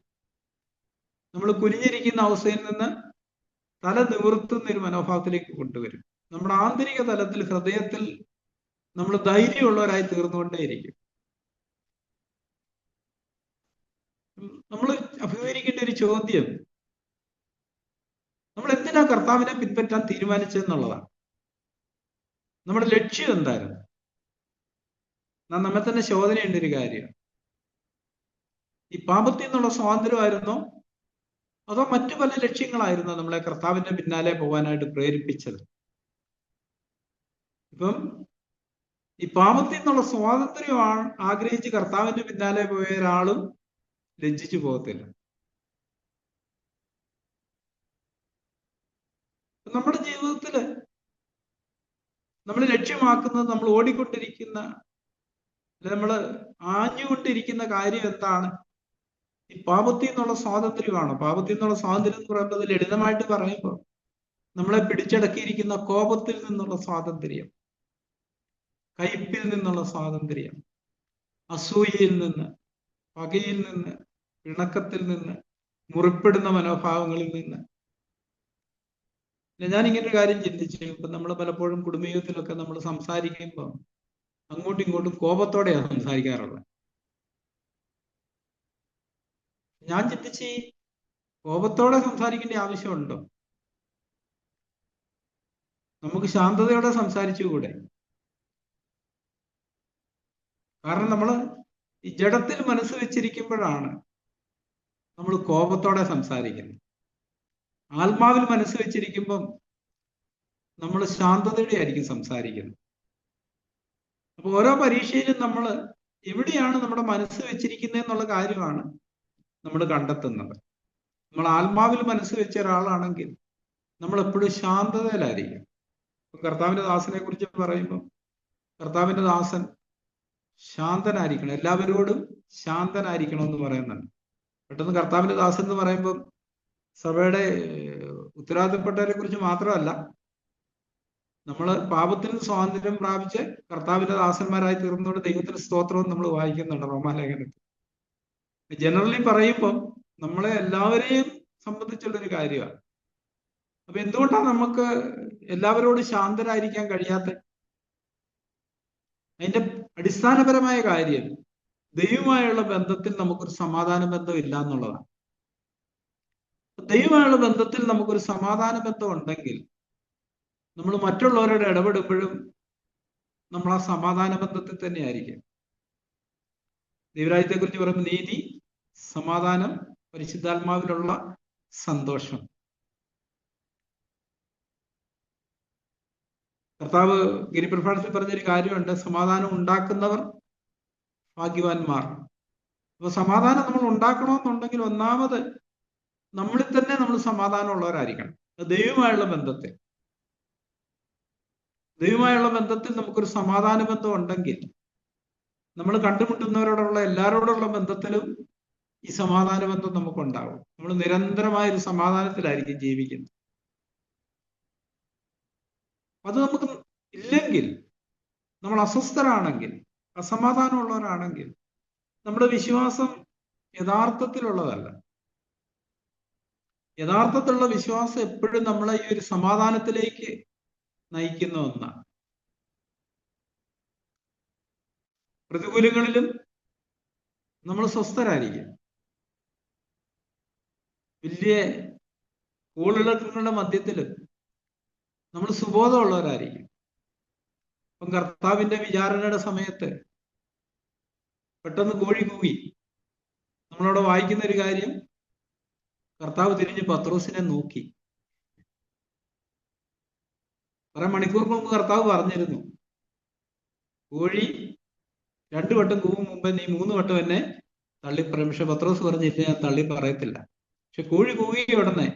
നമ്മൾ കുനിഞ്ഞിരിക്കുന്ന അവസ്ഥയിൽ നിന്ന് തല നിവർത്തുന്ന ഒരു മനോഭാവത്തിലേക്ക് കൊണ്ടുവരും. നമ്മുടെ ആന്തരിക തലത്തിൽ, ഹൃദയത്തിൽ നമ്മൾ ധൈര്യമുള്ളവരായി തീർന്നുകൊണ്ടേയിരിക്കും. നമ്മൾ അഭിമുഖീകരിക്കേണ്ട ഒരു ചോദ്യം, നമ്മൾ എന്തിനാ കർത്താവിനെ പിൻപറ്റാൻ തീരുമാനിച്ചതെന്നുള്ളതാണ്. നമ്മുടെ ലക്ഷ്യം എന്തായിരുന്നു? നാം നമ്മെ തന്നെ ശോധനയുണ്ട് ഒരു കാര്യം. ഈ പാപത്തിൽ നിന്നുള്ള സ്വാതന്ത്ര്യമായിരുന്നോ അതോ മറ്റു പല ലക്ഷ്യങ്ങളായിരുന്നോ നമ്മളെ കർത്താവിന്റെ പിന്നാലെ പോകാനായിട്ട് പ്രേരിപ്പിച്ചത്? ഇപ്പം ഈ പാപത്തിൽ നിന്നുള്ള സ്വാതന്ത്ര്യം ആഗ്രഹിച്ച് കർത്താവിന്റെ പിന്നാലെ പോയ ഒരാളും ലജ്ജിച്ചു പോകത്തില്ല. നമ്മുടെ ജീവിതത്തില് നമ്മൾ ലക്ഷ്യമാക്കുന്നത്, നമ്മൾ ഓടിക്കൊണ്ടിരിക്കുന്ന, നമ്മൾ ആഞ്ഞുകൊണ്ടിരിക്കുന്ന കാര്യം എന്താണ്? ഈ പാപത്തിൽ നിന്നുള്ള സ്വാതന്ത്ര്യമാണോ? പാപത്തിൽ നിന്നുള്ള സ്വാതന്ത്ര്യം എന്ന് പറയുന്നത് ലളിതമായിട്ട് പറയുമ്പോൾ നമ്മളെ പിടിച്ചടക്കിയിരിക്കുന്ന കോപത്തിൽ നിന്നുള്ള സ്വാതന്ത്ര്യം, കയ്പിൽ നിന്നുള്ള സ്വാതന്ത്ര്യം, അസൂയയിൽ നിന്ന്, പകയിൽ നിന്ന്, ഇണക്കത്തിൽ നിന്ന്, മുറിപ്പെടുന്ന മനോഭാവങ്ങളിൽ നിന്ന്. ഞാൻ ഇങ്ങനൊരു കാര്യം ചിന്തിച്ചു. ഇപ്പൊ നമ്മൾ പലപ്പോഴും കുടുംബജീവിതത്തിലൊക്കെ നമ്മൾ സംസാരിക്കുമ്പോൾ അങ്ങോട്ടും ഇങ്ങോട്ടും കോപത്തോടെയാണ് സംസാരിക്കാറുള്ളത്. ഞാൻ ചിന്തിച്ച് ഈ കോപത്തോടെ സംസാരിക്കേണ്ട ആവശ്യമുണ്ടോ? നമുക്ക് ശാന്തതയോടെ സംസാരിച്ചുകൂടെ? കാരണം നമ്മൾ ഈ ജഡത്തിൽ മനസ്സ് വെച്ചിരിക്കുമ്പോഴാണ് നമ്മൾ കോപത്തോടെ സംസാരിക്കുന്നത്. ആത്മാവിൽ മനസ്സ് വെച്ചിരിക്കുമ്പം നമ്മൾ ശാന്തതയോടെ ആയിരിക്കും സംസാരിക്കുന്നത്. അപ്പൊ ഓരോ പരീക്ഷയിലും നമ്മൾ എവിടെയാണ് നമ്മുടെ മനസ്സ് വെച്ചിരിക്കുന്നത് എന്നുള്ള കാര്യമാണ് നമ്മൾ കണ്ടെത്തുന്നത്. നമ്മൾ ആത്മാവിൽ മനസ്സ് വെച്ച ഒരാളാണെങ്കിൽ നമ്മൾ എപ്പോഴും ശാന്തതയിലായിരിക്കും. കർത്താവിന്റെ ദാസനെ കുറിച്ച് പറയുമ്പോൾ കർത്താവിന്റെ ദാസൻ ശാന്തനായിരിക്കണം, എല്ലാവരോടും ശാന്തനായിരിക്കണം എന്ന് പറയുന്നുണ്ട്. പെട്ടെന്ന് കർത്താവിന്റെ ദാസൻ എന്ന് പറയുമ്പോൾ സഭയുടെ ഉത്തരവാദിത്തപ്പെട്ടവരെ കുറിച്ച് മാത്രമല്ല, നമ്മൾ പാപത്തിൽ നിന്ന് സ്വാതന്ത്ര്യം പ്രാപിച്ച് കർത്താവിന്റെ ദാസന്മാരായി തീർന്നുകൊണ്ട് ദൈവത്തിന് സ്തോത്രവും നമ്മൾ വായിക്കുന്നുണ്ട് റോമാലേഖനത്തിൽ. ജനറലി പറയുമ്പം നമ്മളെ എല്ലാവരെയും സംബന്ധിച്ചുള്ളൊരു കാര്യമാണ്. അപ്പൊ എന്തുകൊണ്ടാണ് നമുക്ക് എല്ലാവരോടും ശാന്തരായിരിക്കാൻ കഴിയാത്ത? അതിന്റെ അടിസ്ഥാനപരമായ കാര്യം ദൈവമായുള്ള ബന്ധത്തിൽ നമുക്കൊരു സമാധാന ബന്ധം ഇല്ല എന്നുള്ളതാണ്. ദൈവമായുള്ള ബന്ധത്തിൽ നമുക്കൊരു സമാധാന ബന്ധം ഉണ്ടെങ്കിൽ നമ്മൾ മറ്റുള്ളവരോട് ഇടപെടുമ്പോഴും നമ്മൾ ആ സമാധാന ബന്ധത്തിൽ തന്നെ ആയിരിക്കും. ദൈവരാജ്യത്തെ കുറിച്ച് പറയുമ്പോൾ നീതി, സമാധാനം, പരിശുദ്ധാത്മാവിലുള്ള സന്തോഷം. കർത്താവ് ഗിരിപ്രഭാഷണത്തിൽ പറഞ്ഞൊരു കാര്യമുണ്ട്, സമാധാനം ഉണ്ടാക്കുന്നവർ ഭാഗ്യവാന്മാർ. അപ്പൊ സമാധാനം നമ്മൾ ഉണ്ടാക്കണമെന്നുണ്ടെങ്കിൽ ഒന്നാമത് നമ്മളിൽ തന്നെ നമ്മൾ സമാധാനമുള്ളവരായിരിക്കണം. ദൈവമായുള്ള ബന്ധത്തിൽ നമുക്കൊരു സമാധാന ബന്ധം ഉണ്ടെങ്കിൽ നമ്മൾ കണ്ടുമുട്ടുന്നവരോടുള്ള എല്ലാവരോടുള്ള ബന്ധത്തിലും ഈ സമാധാന ബന്ധം നമുക്കുണ്ടാവും. നമ്മൾ നിരന്തരമായ ഒരു സമാധാനത്തിലായിരിക്കും ജീവിക്കുന്നത്. അത് നമുക്ക് ഇല്ലെങ്കിൽ, നമ്മൾ അസ്വസ്ഥരാണെങ്കിൽ, അസമാധാനമുള്ളവരാണെങ്കിൽ, നമ്മുടെ വിശ്വാസം യഥാർത്ഥത്തിലുള്ളതല്ല. യഥാർത്ഥത്തിലുള്ള വിശ്വാസം എപ്പോഴും നമ്മളെ ഈ ഒരു സമാധാനത്തിലേക്ക് നയിക്കുന്ന ഒന്നാണ്. പ്രതികൂലങ്ങളിലും നമ്മൾ സ്വസ്ഥരായിരിക്കും. വലിയ കൂളിളക്കങ്ങളുടെ മധ്യത്തിലും നമ്മൾ സുബോധമുള്ളവരായിരിക്കും. അപ്പം കർത്താവിന്റെ വിചാരണയുടെ സമയത്ത് പെട്ടെന്ന് കോഴി കൂവി. നമ്മളവിടെ വായിക്കുന്ന ഒരു കാര്യം, കർത്താവ് തിരിഞ്ഞ് പത്രോസിനെ നോക്കി. കുറെ മണിക്കൂർക്ക് മുമ്പ് കർത്താവ് പറഞ്ഞിരുന്നു, കോഴി 2 വട്ടം കൂവും മുമ്പേ നീ 3 വട്ടം എന്നെ തള്ളിപ്പറയും. പക്ഷെ പത്രോസ് പറഞ്ഞില്ല, ഞാൻ തള്ളി പറയത്തില്ല. പക്ഷെ കോഴി കൂവുകയും ഉടനെ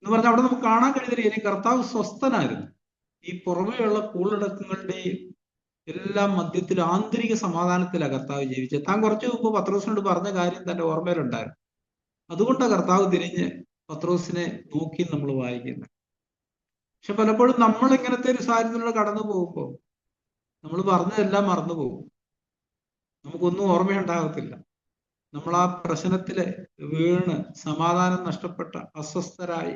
എന്ന് പറഞ്ഞാൽ അവിടെ നമുക്ക് കാണാൻ കഴിയുന്നില്ല. ഇനി കർത്താവ് സ്വസ്ഥനായിരുന്നു. ഈ പുറമെയുള്ള കൂളടക്കങ്ങളുടെയും എല്ലാം മധ്യത്തിൽ ആന്തരിക സമാധാനത്തിലാണ് കർത്താവ് ജീവിച്ചത്. താൻ കുറച്ചു മുമ്പ് പത്രോസിനോട് പറഞ്ഞ കാര്യം തന്റെ ഓർമ്മയിലുണ്ടായിരുന്നു. അതുകൊണ്ടാണ് കർത്താവ് തിരിഞ്ഞ് പത്രോസിനെ നോക്കി നമ്മൾ വായിക്കുന്നത്. പക്ഷെ പലപ്പോഴും നമ്മൾ ഇങ്ങനത്തെ ഒരു സാഹചര്യത്തിലൂടെ കടന്നു പോകുമ്പോൾ നമ്മൾ പറഞ്ഞതെല്ലാം മറന്നു പോകും. നമുക്കൊന്നും ഓർമ്മയുണ്ടാകത്തില്ല. നമ്മൾ ആ പ്രശ്നത്തില് വീണ് സമാധാനം നഷ്ടപ്പെട്ട അസ്വസ്ഥരായി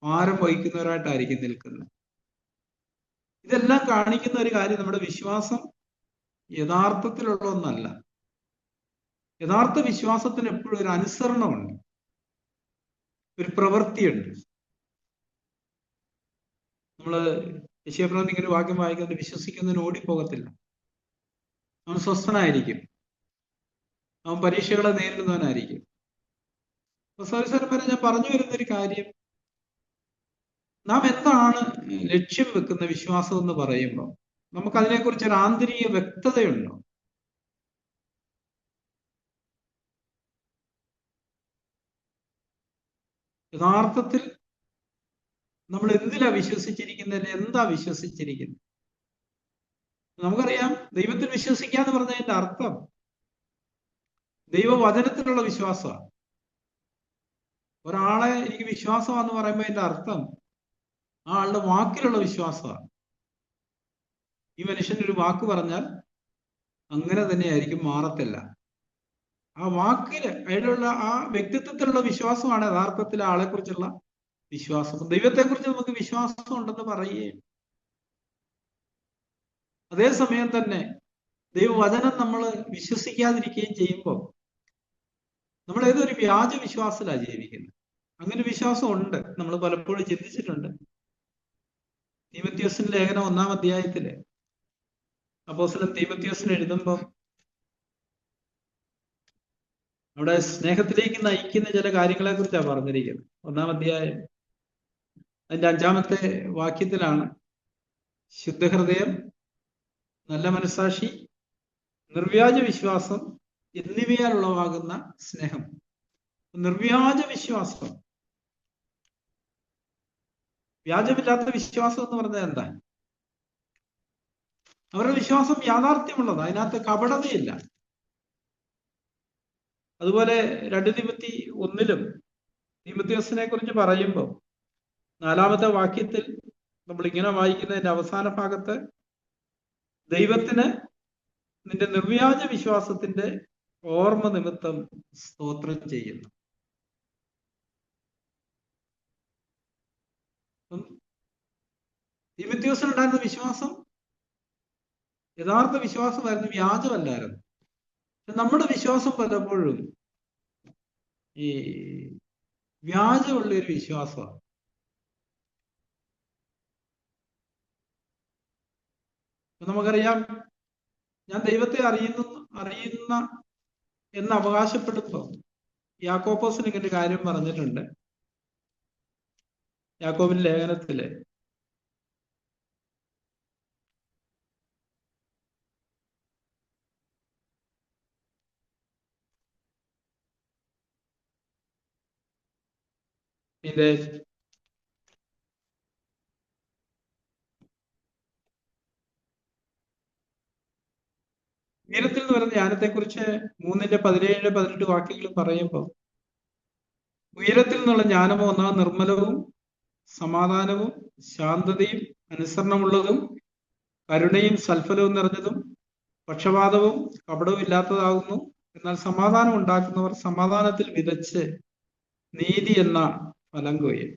ഭാരം വഹിക്കുന്നവരായിട്ടായിരിക്കും നിൽക്കുന്നത്. ഇതെല്ലാം കാണിക്കുന്ന ഒരു കാര്യം, നമ്മുടെ വിശ്വാസം യഥാർത്ഥത്തിലുള്ള ഒന്നല്ല. യഥാർത്ഥ വിശ്വാസത്തിന് എപ്പോഴും ഒരു അനുസരണമുണ്ട്, ഒരു പ്രവൃത്തിയുണ്ട്. നമ്മള് യശയ്യാപ്രവചനത്തിൽ ഇങ്ങനെ വാക്യം വായിക്കുന്നത്, വിശ്വസിക്കുന്നതിന് ഓടിപ്പോകത്തില്ല, അവൻ സ്വസ്ഥനായിരിക്കും, അവൻ പരീക്ഷകളെ നേരിടുന്നവനായിരിക്കും. അപ്പൊ സൗരസരം വരെ ഞാൻ പറഞ്ഞു വരുന്നൊരു കാര്യം, നാം എന്താണ് ലക്ഷ്യം വെക്കുന്ന വിശ്വാസം എന്ന് പറയുമ്പോൾ നമുക്ക് അതിനെക്കുറിച്ച് ഒരു ആന്തരിക വ്യക്തതയുണ്ടോ? യഥാർത്ഥത്തിൽ നമ്മൾ എന്തിലാ വിശ്വസിച്ചിരിക്കുന്നത്, എന്താ വിശ്വസിച്ചിരിക്കുന്നത്? നമുക്കറിയാം, ദൈവത്തിൽ വിശ്വസിക്കുക എന്ന് പറഞ്ഞതിന്റെ അർത്ഥം ദൈവവചനത്തിലുള്ള വിശ്വാസമാണ്. ഒരാളെ എനിക്ക് വിശ്വാസമാണെന്ന് പറയുമ്പോൾ അതിന്റെ അർത്ഥം ആ ആളുടെ വാക്കിലുള്ള വിശ്വാസമാണ്. ഈ മനുഷ്യൻ ഒരു വാക്ക് പറഞ്ഞാൽ അങ്ങനെ തന്നെയായിരിക്കും, മാറത്തില്ല. ആ വാക്കില് അതിലുള്ള ആ വ്യക്തിത്വത്തിലുള്ള വിശ്വാസമാണ് യഥാർത്ഥത്തിൽ ആളെ കുറിച്ചുള്ള വിശ്വാസം. ദൈവത്തെക്കുറിച്ച് നമുക്ക് വിശ്വാസം ഉണ്ടെന്ന് പറയുകയും അതേസമയം തന്നെ ദൈവവചനം നമ്മൾ വിശ്വസിക്കാതിരിക്കുകയും ചെയ്യുമ്പോൾ നമ്മൾ ഏതൊരു വ്യാജ വിശ്വാസത്തിലാണ് ജീവിക്കുന്നത്. അങ്ങനെ വിശ്വാസം ഉണ്ട്, നമ്മൾ പലപ്പോഴും ചിന്തിച്ചിട്ടുണ്ട്. തീമോഥെയോസിന്റെ ലേഖനം 1-ാം അധ്യായത്തില് അപ്പോസ്തലൻ തീമോഥെയോസിന് എഴുതുമ്പം അവിടെ സ്നേഹത്തിലേക്ക് നയിക്കുന്ന ചില കാര്യങ്ങളെ കുറിച്ചാണ് പറഞ്ഞിരിക്കുന്നത്. 1-ാം അധ്യായം അതിന്റെ 5-ാമത്തെ വാക്യത്തിലാണ് ശുദ്ധഹൃദയം, നല്ല മനസ്സാക്ഷി, നിർവ്യാജ വിശ്വാസം എന്നിവയാൽ ഉളവാകുന്ന സ്നേഹം. നിർവ്യാജ വിശ്വാസം, വ്യാജമില്ലാത്ത വിശ്വാസം എന്ന് പറഞ്ഞാൽ എന്താ? അവരുടെ വിശ്വാസം യാഥാർത്ഥ്യമുള്ളത്, അതിനകത്ത് കപടതയില്ല. അതുപോലെ 2 തിമോത്തി 1-ലും തീമോഥെയോസിനെ കുറിച്ച് പറയുമ്പോൾ 4-ാമത്തെ വാക്യത്തിൽ നമ്മൾ ഇങ്ങനെ വായിക്കുന്നതിന്റെ അവസാന ഭാഗത്ത്, ദൈവത്തിന് നിന്റെ നിർവ്യാജ വിശ്വാസത്തിന്റെ ഓർമ്മ നിമിത്തം സ്തോത്രം ചെയ്യുന്നു. തീമോഥെയോസിനുണ്ടായിരുന്ന വിശ്വാസം യഥാർത്ഥ വിശ്വാസമായിരുന്നു, വ്യാജമല്ലായിരുന്നു. നമ്മുടെ വിശ്വാസം പലപ്പോഴും ഈ വ്യാജമുള്ള ഒരു വിശ്വാസമാണ്. നമുക്കറിയാം, ഞാൻ ദൈവത്തെ അറിയുന്ന എന്ന് അവകാശപ്പെടുമ്പോൾ യാക്കോബോസിന് ഇങ്ങനെ കാര്യം പറഞ്ഞിട്ടുണ്ട്. യാക്കോബിന്റെ ലേഖനത്തില് ഇത് ഉയരത്തിൽ എന്ന് പറയുന്ന ജ്ഞാനത്തെക്കുറിച്ച് 3:17-18 വാക്യങ്ങൾ പറയുമ്പോൾ, ഉയരത്തിൽ നിന്നുള്ള ജ്ഞാനമോ ഒന്നാം നിർമ്മലവും സമാധാനവും ശാന്തതയും അനുസരണമുള്ളതും കരുണയും സൽഫലവും നിറഞ്ഞതും പക്ഷപാതവും കപടവും ഇല്ലാത്തതാകുന്നു. എന്നാൽ സമാധാനം ഉണ്ടാക്കുന്നവർ സമാധാനത്തിൽ വിതച്ച് നീതി എന്ന ഫലം കൊയ്യും.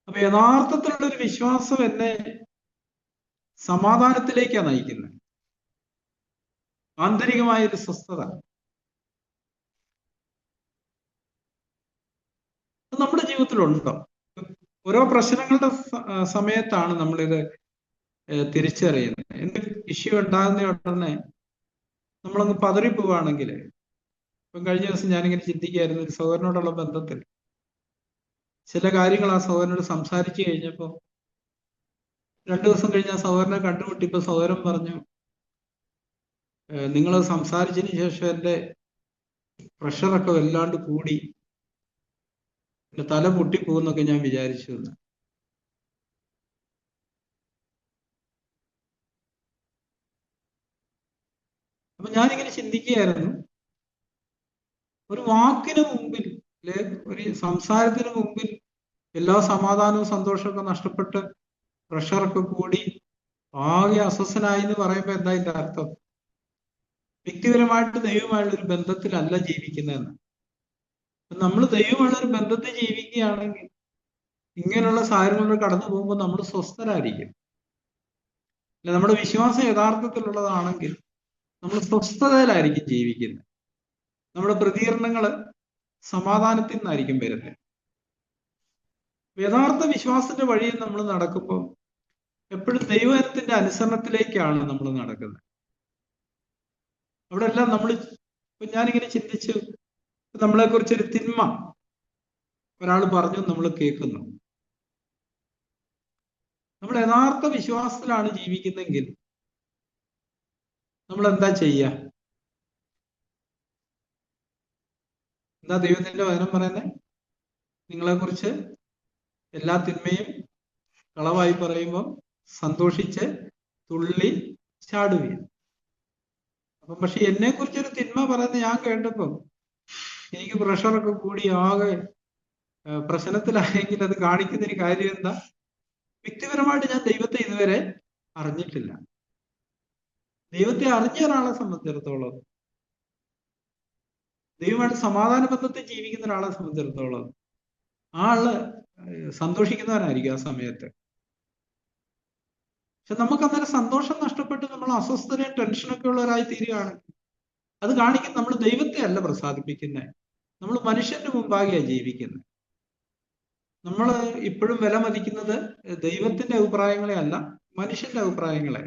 അപ്പൊ യഥാർത്ഥത്തിലുള്ള ഒരു വിശ്വാസം എന്നെ സമാധാനത്തിലേക്കാണ് നയിക്കുന്നത്, ആന്തരികമായ ഒരു സ്വസ്ഥത. നമ്മുടെ ജീവിതത്തിലുണ്ടോ? ഓരോ പ്രശ്നങ്ങളുടെ സമയത്താണ് നമ്മളിത് തിരിച്ചറിയുന്നത്. എന്തെങ്കിലും ഇഷ്യൂ ഉണ്ടാകുന്ന ഉടനെ നമ്മളങ്ങ് പതറിപ്പോവാണെങ്കിൽ, ഇപ്പം കഴിഞ്ഞ ദിവസം ഞാനിങ്ങനെ ചിന്തിക്കുകയായിരുന്നു, ഒരു സഹോദരനോടുള്ള ബന്ധത്തിൽ ചില കാര്യങ്ങൾ ആ സഹോദരനോട് സംസാരിച്ചു കഴിഞ്ഞപ്പോൾ 2 ദിവസം കഴിഞ്ഞ് ആ സഹോദരനെ കണ്ടുമുട്ടിയപ്പോൾ സഹോദരൻ പറഞ്ഞു, നിങ്ങൾ സംസാരിച്ചതിന് ശേഷം എൻ്റെ പ്രഷറൊക്കെ വല്ലാണ്ട് കൂടി, എൻ്റെ തല പൊട്ടിപ്പോകുന്നൊക്കെ ഞാൻ വിചാരിച്ചു എന്ന്. അപ്പൊ ഞാനിങ്ങനെ ചിന്തിക്കുകയായിരുന്നു, ഒരു വാക്കിന് മുമ്പിൽ അല്ലെ ഒരു സംസാരത്തിന് മുമ്പിൽ എല്ലാ സമാധാനവും സന്തോഷമൊക്കെ നഷ്ടപ്പെട്ട് പ്രഷറൊക്കെ കൂടി ആകെ അസ്വസ്ഥനായി എന്ന് പറയുമ്പോൾ എന്താ ഇതിന്റെ അർത്ഥം? വ്യക്തിപരമായിട്ട് ദൈവമായുള്ള ഒരു ബന്ധത്തിലല്ല ജീവിക്കുന്നതെന്ന്. നമ്മൾ ദൈവമുള്ള ഒരു ബന്ധത്തിൽ ജീവിക്കുകയാണെങ്കിൽ ഇങ്ങനെയുള്ള സാഹചര്യങ്ങളിലൂടെ കടന്നു പോകുമ്പോൾ നമ്മൾ സ്വസ്ഥരായിരിക്കും. അല്ല, നമ്മുടെ വിശ്വാസം യഥാർത്ഥത്തിലുള്ളതാണെങ്കിൽ നമ്മൾ സ്വസ്ഥതയിലായിരിക്കും ജീവിക്കുന്നത്. നമ്മുടെ പ്രതികരണങ്ങൾ സമാധാനത്തിൽ നിന്നായിരിക്കും വരുന്നത്. യഥാർത്ഥ വിശ്വാസത്തിന്റെ വഴിയിൽ നമ്മൾ നടക്കുമ്പോൾ എപ്പോഴും ദൈവത്തിന്റെ അനുസരണത്തിലേക്കാണ് നമ്മൾ നടക്കുന്നത്. അവിടെ എല്ലാം ഇപ്പൊ ഞാനിങ്ങനെ ചിന്തിച്ചു, നമ്മളെ കുറിച്ചൊരു തിന്മ ഒരാൾ പറഞ്ഞു, നമ്മൾ കേൾക്കുന്നു. നമ്മൾ യഥാർത്ഥ വിശ്വാസത്തിലാണ് ജീവിക്കുന്നെങ്കിൽ നമ്മൾ എന്താ ചെയ്യുക? എന്താ ദൈവത്തിന്റെ വചനം പറയുന്നത്? നിങ്ങളെക്കുറിച്ച് എല്ലാ തിന്മയും കളവായി പറയുമ്പോൾ സന്തോഷിച്ച് തുള്ളി ചാടുകയും. അപ്പം പക്ഷെ എന്നെ കുറിച്ചൊരു തിന്മ പറയുന്നത് ഞാൻ കേട്ടപ്പം എനിക്ക് പ്രഷറൊക്കെ കൂടി ആകെ പ്രശ്നത്തിലായെങ്കിൽ അത് കാണിക്കുന്നതിന് കാര്യം എന്താ? വ്യക്തിപരമായിട്ട് ഞാൻ ദൈവത്തെ ഇതുവരെ അറിഞ്ഞിട്ടില്ല. ദൈവത്തെ അറിഞ്ഞ ഒരാളെ സംബന്ധിച്ചിടത്തോളം, ദൈവമായിട്ട് സമാധാന ബന്ധത്തിൽ ജീവിക്കുന്ന ഒരാളെ സംബന്ധിച്ചിടത്തോളം ആ ആള് സന്തോഷിക്കുന്നവരായിരിക്കും ആ സമയത്ത്. പക്ഷെ നമുക്ക് അന്നേരം സന്തോഷം നഷ്ടപ്പെട്ട് നമ്മൾ അസ്വസ്ഥതയും ടെൻഷനൊക്കെ ഉള്ളവരായി തീരുകയാണെങ്കിൽ അത് കാണിക്കും നമ്മൾ ദൈവത്തെ അല്ല പ്രസാദിപ്പിക്കുന്നത്, നമ്മൾ മനുഷ്യന്റെ മുമ്പാകെയാണ് ജീവിക്കുന്നത്. നമ്മൾ ഇപ്പോഴും വില മതിക്കുന്നത് ദൈവത്തിന്റെ അഭിപ്രായങ്ങളെ അല്ല, മനുഷ്യന്റെ അഭിപ്രായങ്ങളെ.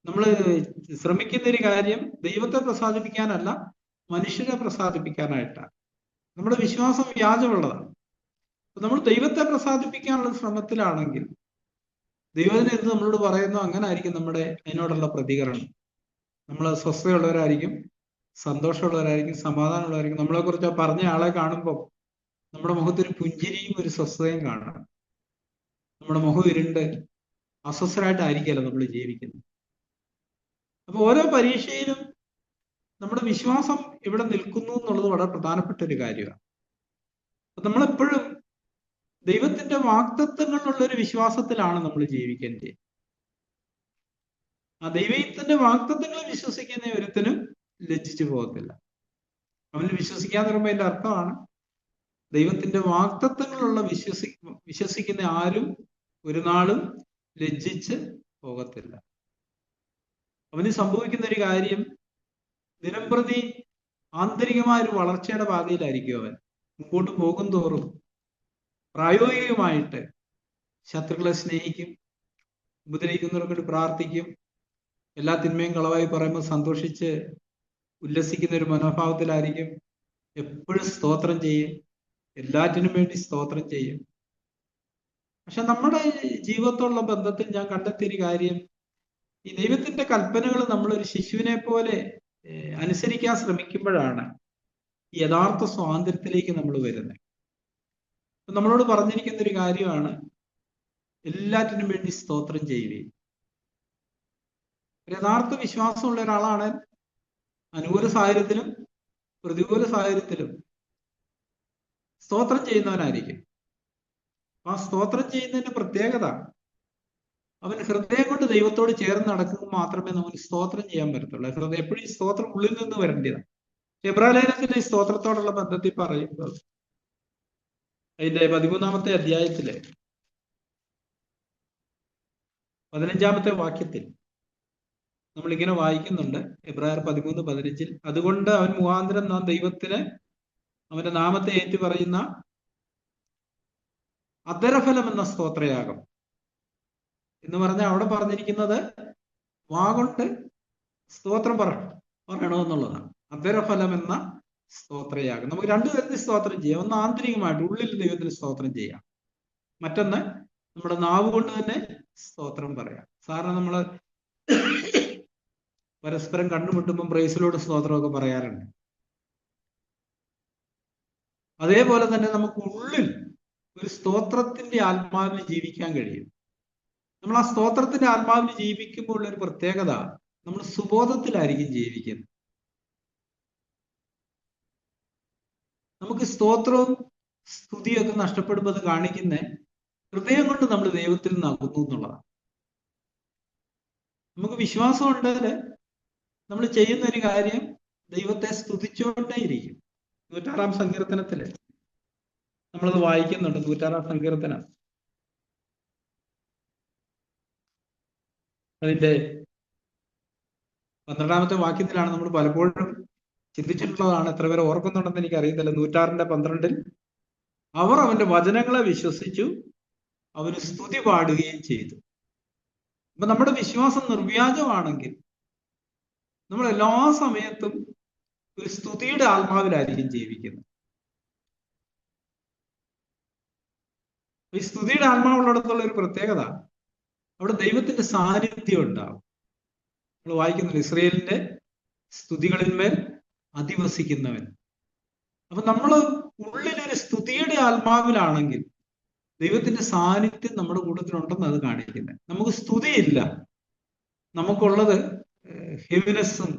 നമ്മൾ ശ്രമിക്കുന്ന ഒരു കാര്യം ദൈവത്തെ പ്രസാദിപ്പിക്കാനല്ല, മനുഷ്യരെ പ്രസാദിപ്പിക്കാനായിട്ടാണ്. നമ്മുടെ വിശ്വാസം വ്യാജമുള്ളതാണ്. നമ്മൾ ദൈവത്തെ പ്രസാദിപ്പിക്കാനുള്ള ശ്രമത്തിലാണെങ്കിൽ ദൈവത്തിന് എന്ത് നമ്മളോട് പറയുന്നു അങ്ങനെ ആയിരിക്കും നമ്മുടെ അതിനോടുള്ള പ്രതികരണം. നമ്മൾ സ്വസ്ഥതയുള്ളവരായിരിക്കും, സന്തോഷമുള്ളവരായിരിക്കും, സമാധാനമുള്ളവരായിരിക്കും. നമ്മളെക്കുറിച്ച് പറഞ്ഞ ആളെ കാണുമ്പോൾ നമ്മുടെ മുഖത്തൊരു പുഞ്ചിരിയും ഒരു സ്വസ്ഥതയും കാണണം. നമ്മുടെ മുഖം ഇരുണ്ട് അസ്വസ്ഥരായിട്ടായിരിക്കുമല്ലോ നമ്മൾ ജീവിക്കുന്നത്. അപ്പൊ ഓരോ പരീക്ഷയിലും നമ്മുടെ വിശ്വാസം ഇവിടെ നിൽക്കുന്നു എന്നുള്ളത് വളരെ പ്രധാനപ്പെട്ട ഒരു കാര്യമാണ്. നമ്മളെപ്പോഴും ദൈവത്തിന്റെ വാഗ്ദത്തങ്ങളിലുള്ള ഒരു വിശ്വാസത്തിലാണ് നമ്മൾ ജീവിക്കേണ്ടത്. ആ ദൈവത്തിന്റെ വാഗ്ദത്തങ്ങളെ വിശ്വസിക്കുന്ന ഒരുത്തനും ലജ്ജിച്ചു പോകത്തില്ല. അവനിൽ വിശ്വസിക്കാതെ വരുമ്പോൾ അതിന്റെ അർത്ഥമാണ് ദൈവത്തിന്റെ വാഗ്ദത്തങ്ങളുള്ള വിശ്വസിക്കുന്ന ആരും ഒരു നാളും ലജ്ജിച്ച് പോകത്തില്ല. അവന് സംഭവിക്കുന്ന ഒരു കാര്യം, ദിനംപ്രതി ആന്തരികമായ ഒരു വളർച്ചയുടെ പാതയിലായിരിക്കും അവൻ. മുമ്പോട്ട് പോകും തോറും പ്രായോഗികമായിട്ട് ശത്രുക്കളെ സ്നേഹിക്കും, ഉപദ്രവിക്കുന്നവർക്ക് വേണ്ടി പ്രാർത്ഥിക്കും, എല്ലാ തിന്മയും കളവായി പറയുമ്പോൾ സന്തോഷിച്ച് ഉല്ലസിക്കുന്ന ഒരു മനോഭാവത്തിലായിരിക്കും. എപ്പോഴും സ്തോത്രം ചെയ്യും, എല്ലാറ്റിനും വേണ്ടി സ്തോത്രം ചെയ്യും. പക്ഷെ നമ്മുടെ ജീവിതത്തോടുള്ള ബന്ധത്തിൽ ഞാൻ കണ്ടെത്തിയൊരു കാര്യം, ഈ ദൈവത്തിന്റെ കൽപ്പനകൾ നമ്മളൊരു ശിശുവിനെ പോലെ അനുസരിക്കാൻ ശ്രമിക്കുമ്പോഴാണ് യഥാർത്ഥ സ്വാതന്ത്ര്യത്തിലേക്ക് നമ്മൾ വരുന്നത്. നമ്മളോട് പറഞ്ഞിരിക്കുന്ന ഒരു കാര്യമാണ് എല്ലാറ്റിനും വേണ്ടി സ്തോത്രം ചെയ്യുകയും. യഥാർത്ഥ വിശ്വാസമുള്ള ഒരാളാണ് അനുകൂല സാഹചര്യത്തിലും പ്രതികൂല സാഹചര്യത്തിലും സ്തോത്രം ചെയ്യുന്നവനായിരിക്കും. ആ സ്തോത്രം ചെയ്യുന്നതിന്റെ പ്രത്യേകത, അവൻ ഹൃദയം കൊണ്ട് ദൈവത്തോട് ചേർന്ന് നടക്കുമ്പോൾ മാത്രമേ നമുക്ക് സ്തോത്രം ചെയ്യാൻ പറ്റത്തുള്ളൂ. ഹൃദയം എപ്പോഴും ഈ സ്തോത്രം ഉള്ളിൽ നിന്ന് വരേണ്ടതാണ്. എബ്രായലേഖനത്തിന്റെ ഈ സ്തോത്രത്തോടുള്ള ബന്ധത്തിൽ പറയുമ്പോൾ അതിന്റെ 13-ാമത്തെ അധ്യായത്തില് 15-ാമത്തെ വാക്യത്തിൽ നമ്മളിങ്ങനെ വായിക്കുന്നുണ്ട്. എബ്രായർ 13:15, അതുകൊണ്ട് അവൻ മുഖാന്തരം നാം ദൈവത്തിന് അവന്റെ നാമത്തെ ഏറ്റു പറയുന്ന അധരഫലം എന്ന സ്തോത്രയാഗം എന്ന് പറഞ്ഞാൽ അവിടെ പറഞ്ഞിരിക്കുന്നത് വാഗൊണ്ട് സ്തോത്രം പറയണമെന്നുള്ളതാണ്. അധരഫലം എന്ന സ്തോത്രയാഗം. നമുക്ക് രണ്ടു തരത്തിൽ സ്തോത്രം ചെയ്യാം. ഒന്ന് ആന്തരികമായിട്ട് ഉള്ളിൽ ദൈവത്തിന് സ്തോത്രം ചെയ്യാം, മറ്റൊന്ന് നമ്മുടെ നാവ് കൊണ്ട് തന്നെ സ്തോത്രം പറയാം. സാധാരണ നമ്മള് പരസ്പരം കണ്ടുമുട്ടുമ്പോൾ പ്രൈസിലോട് സ്തോത്രമൊക്കെ പറയാറുണ്ട്. അതേപോലെ തന്നെ നമുക്ക് ഉള്ളിൽ ഒരു സ്തോത്രത്തിന്റെ ആത്മാവിൽ ജീവിക്കാൻ കഴിയും. നമ്മൾ ആ സ്തോത്രത്തിന്റെ ആത്മാവിൽ ജീവിക്കുമ്പോൾ ഉള്ളൊരു പ്രത്യേകത, നമ്മൾ സുബോധത്തിലായിരിക്കും ജീവിക്കുന്നത്. നമുക്ക് സ്തോത്രവും സ്തുതിയൊക്കെ നഷ്ടപ്പെടുമ്പോൾ അത് കാണിക്കുന്ന ഹൃദയം കൊണ്ട് നമ്മൾ ദൈവത്തിൽ നിന്ന് അകന്നു എന്നുള്ളതാണ്. നമുക്ക് വിശ്വാസം ഉണ്ടെങ്കിൽ നമ്മൾ ചെയ്യുന്ന ഒരു കാര്യം ദൈവത്തെ സ്തുതിച്ചുകൊണ്ടേയിരിക്കും. 106-ാം സങ്കീർത്തനത്തില് നമ്മളത് വായിക്കുന്നുണ്ട്. 106-ാം സങ്കീർത്തനം അതിന്റെ 12-ാമത്തെ വാക്യത്തിലാണ് നമ്മൾ പലപ്പോഴും ചിന്തിച്ചിട്ടുള്ളതാണ്. എത്ര പേരെ ഓർക്കുന്നുണ്ടെന്ന് എനിക്ക് അറിയത്തില്ല. 106-ന്റെ 12 അവർ അവന്റെ വചനങ്ങളെ വിശ്വസിച്ചു, അവന് സ്തുതി പാടുകയും ചെയ്തു. അപ്പൊ നമ്മുടെ വിശ്വാസം നിർവ്യാജമാണെങ്കിൽ നമ്മൾ എല്ലാ സമയത്തും ഒരു സ്തുതിയുടെ ആത്മാവിലായിരിക്കും ജീവിക്കുന്നത്. ഈ സ്തുതിയുടെ ആത്മാവുള്ളിടത്തുള്ള ഒരു പ്രത്യേകത, അവിടെ ദൈവത്തിന്റെ സാന്നിധ്യം ഉണ്ടാവും. നമ്മൾ വായിക്കുന്നുണ്ട്, ഇസ്രയേലിന്റെ സ്തുതികളിന്മേൽ അധിവസിക്കുന്നവൻ. അപ്പൊ നമ്മൾ ഉള്ളിലൊരു സ്തുതിയുടെ ആത്മാവിലാണെങ്കിൽ ദൈവത്തിന്റെ സാന്നിധ്യം നമ്മുടെ കൂട്ടത്തിലുണ്ടെന്ന് അത് കാണിക്കുന്നത്. നമുക്ക് സ്തുതിയില്ല, നമുക്കുള്ളത് ഹെവിനെസ്സും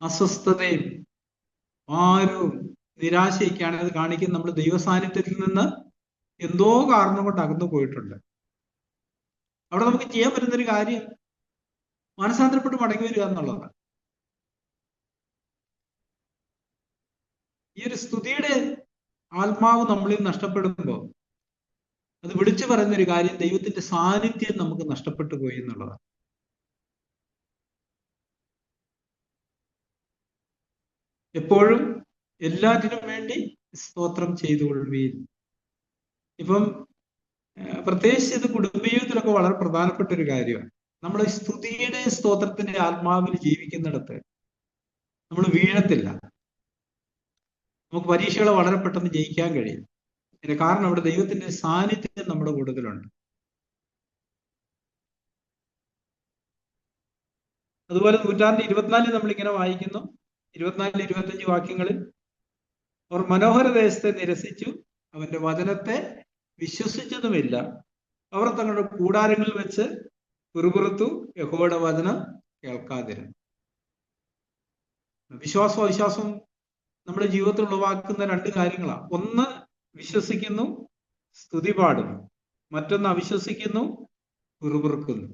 അസ്വസ്ഥതയും ഭാരവും നിരാശയൊക്കെയാണ് അത് കാണിക്കുന്നത്. നമ്മൾ ദൈവ സാന്നിധ്യത്തിൽ നിന്ന് എന്തോ കാരണം കൊണ്ട് അകന്നു പോയിട്ടുണ്ട്. അവിടെ നമുക്ക് ചെയ്യാൻ പറ്റുന്നൊരു കാര്യം മാനസാന്തരപ്പെട്ട് മടങ്ങി വരിക എന്നുള്ളതാണ്. ഈ ഒരു സ്തുതിയുടെ ആത്മാവ് നമ്മളിൽ നഷ്ടപ്പെടുമ്പോൾ അത് വിളിച്ചു പറയുന്ന ഒരു കാര്യം, ദൈവത്തിന്റെ സാന്നിധ്യം നമുക്ക് നഷ്ടപ്പെട്ടു പോയി എന്നുള്ളതാണ്. എപ്പോഴും എല്ലാറ്റിനും വേണ്ടി സ്തോത്രം ചെയ്തുകൊള്ളുകയും. ഇപ്പം പ്രത്യേകിച്ച് ഇത് കുടുംബജീവിതത്തിലൊക്കെ വളരെ പ്രധാനപ്പെട്ട ഒരു കാര്യമാണ്. നമ്മൾ സ്തുതിയുടെ സ്തോത്രത്തിന്റെ ആത്മാവിൽ ജീവിക്കുന്നിടത്ത് നമ്മൾ വീഴത്തില്ല. നമുക്ക് പരീക്ഷകളെ വളരെ പെട്ടെന്ന് ജയിക്കാൻ കഴിയും. അതിന്റെ കാരണം അവിടെ ദൈവത്തിന്റെ സാന്നിധ്യം നമ്മുടെ കൂട്ടത്തിലുണ്ട്. അതുപോലെ 124 നമ്മളിങ്ങനെ വായിക്കുന്നു, 24-25 വാക്യങ്ങളിൽ, അവർ മനോഹര ദേശത്തെ നിരസിച്ചു, അവന്റെ വചനത്തെ വിശ്വസിച്ചതുമില്ല. അവർ തങ്ങളുടെ കൂടാരങ്ങളിൽ വെച്ച് പിറുപിറുത്തു, യഹോവയുടെ വചനം കേൾക്കാതിരുന്നു. വിശ്വാസവും അവിശ്വാസവും നമ്മുടെ ജീവിതത്തിൽ ഉളവാക്കുന്ന രണ്ട് കാര്യങ്ങളാണ്. ഒന്ന് വിശ്വസിക്കുന്നു, സ്തുതി പാടുന്നു. മറ്റൊന്ന് അവിശ്വസിക്കുന്നു, പിറുപിറുക്കുന്നു.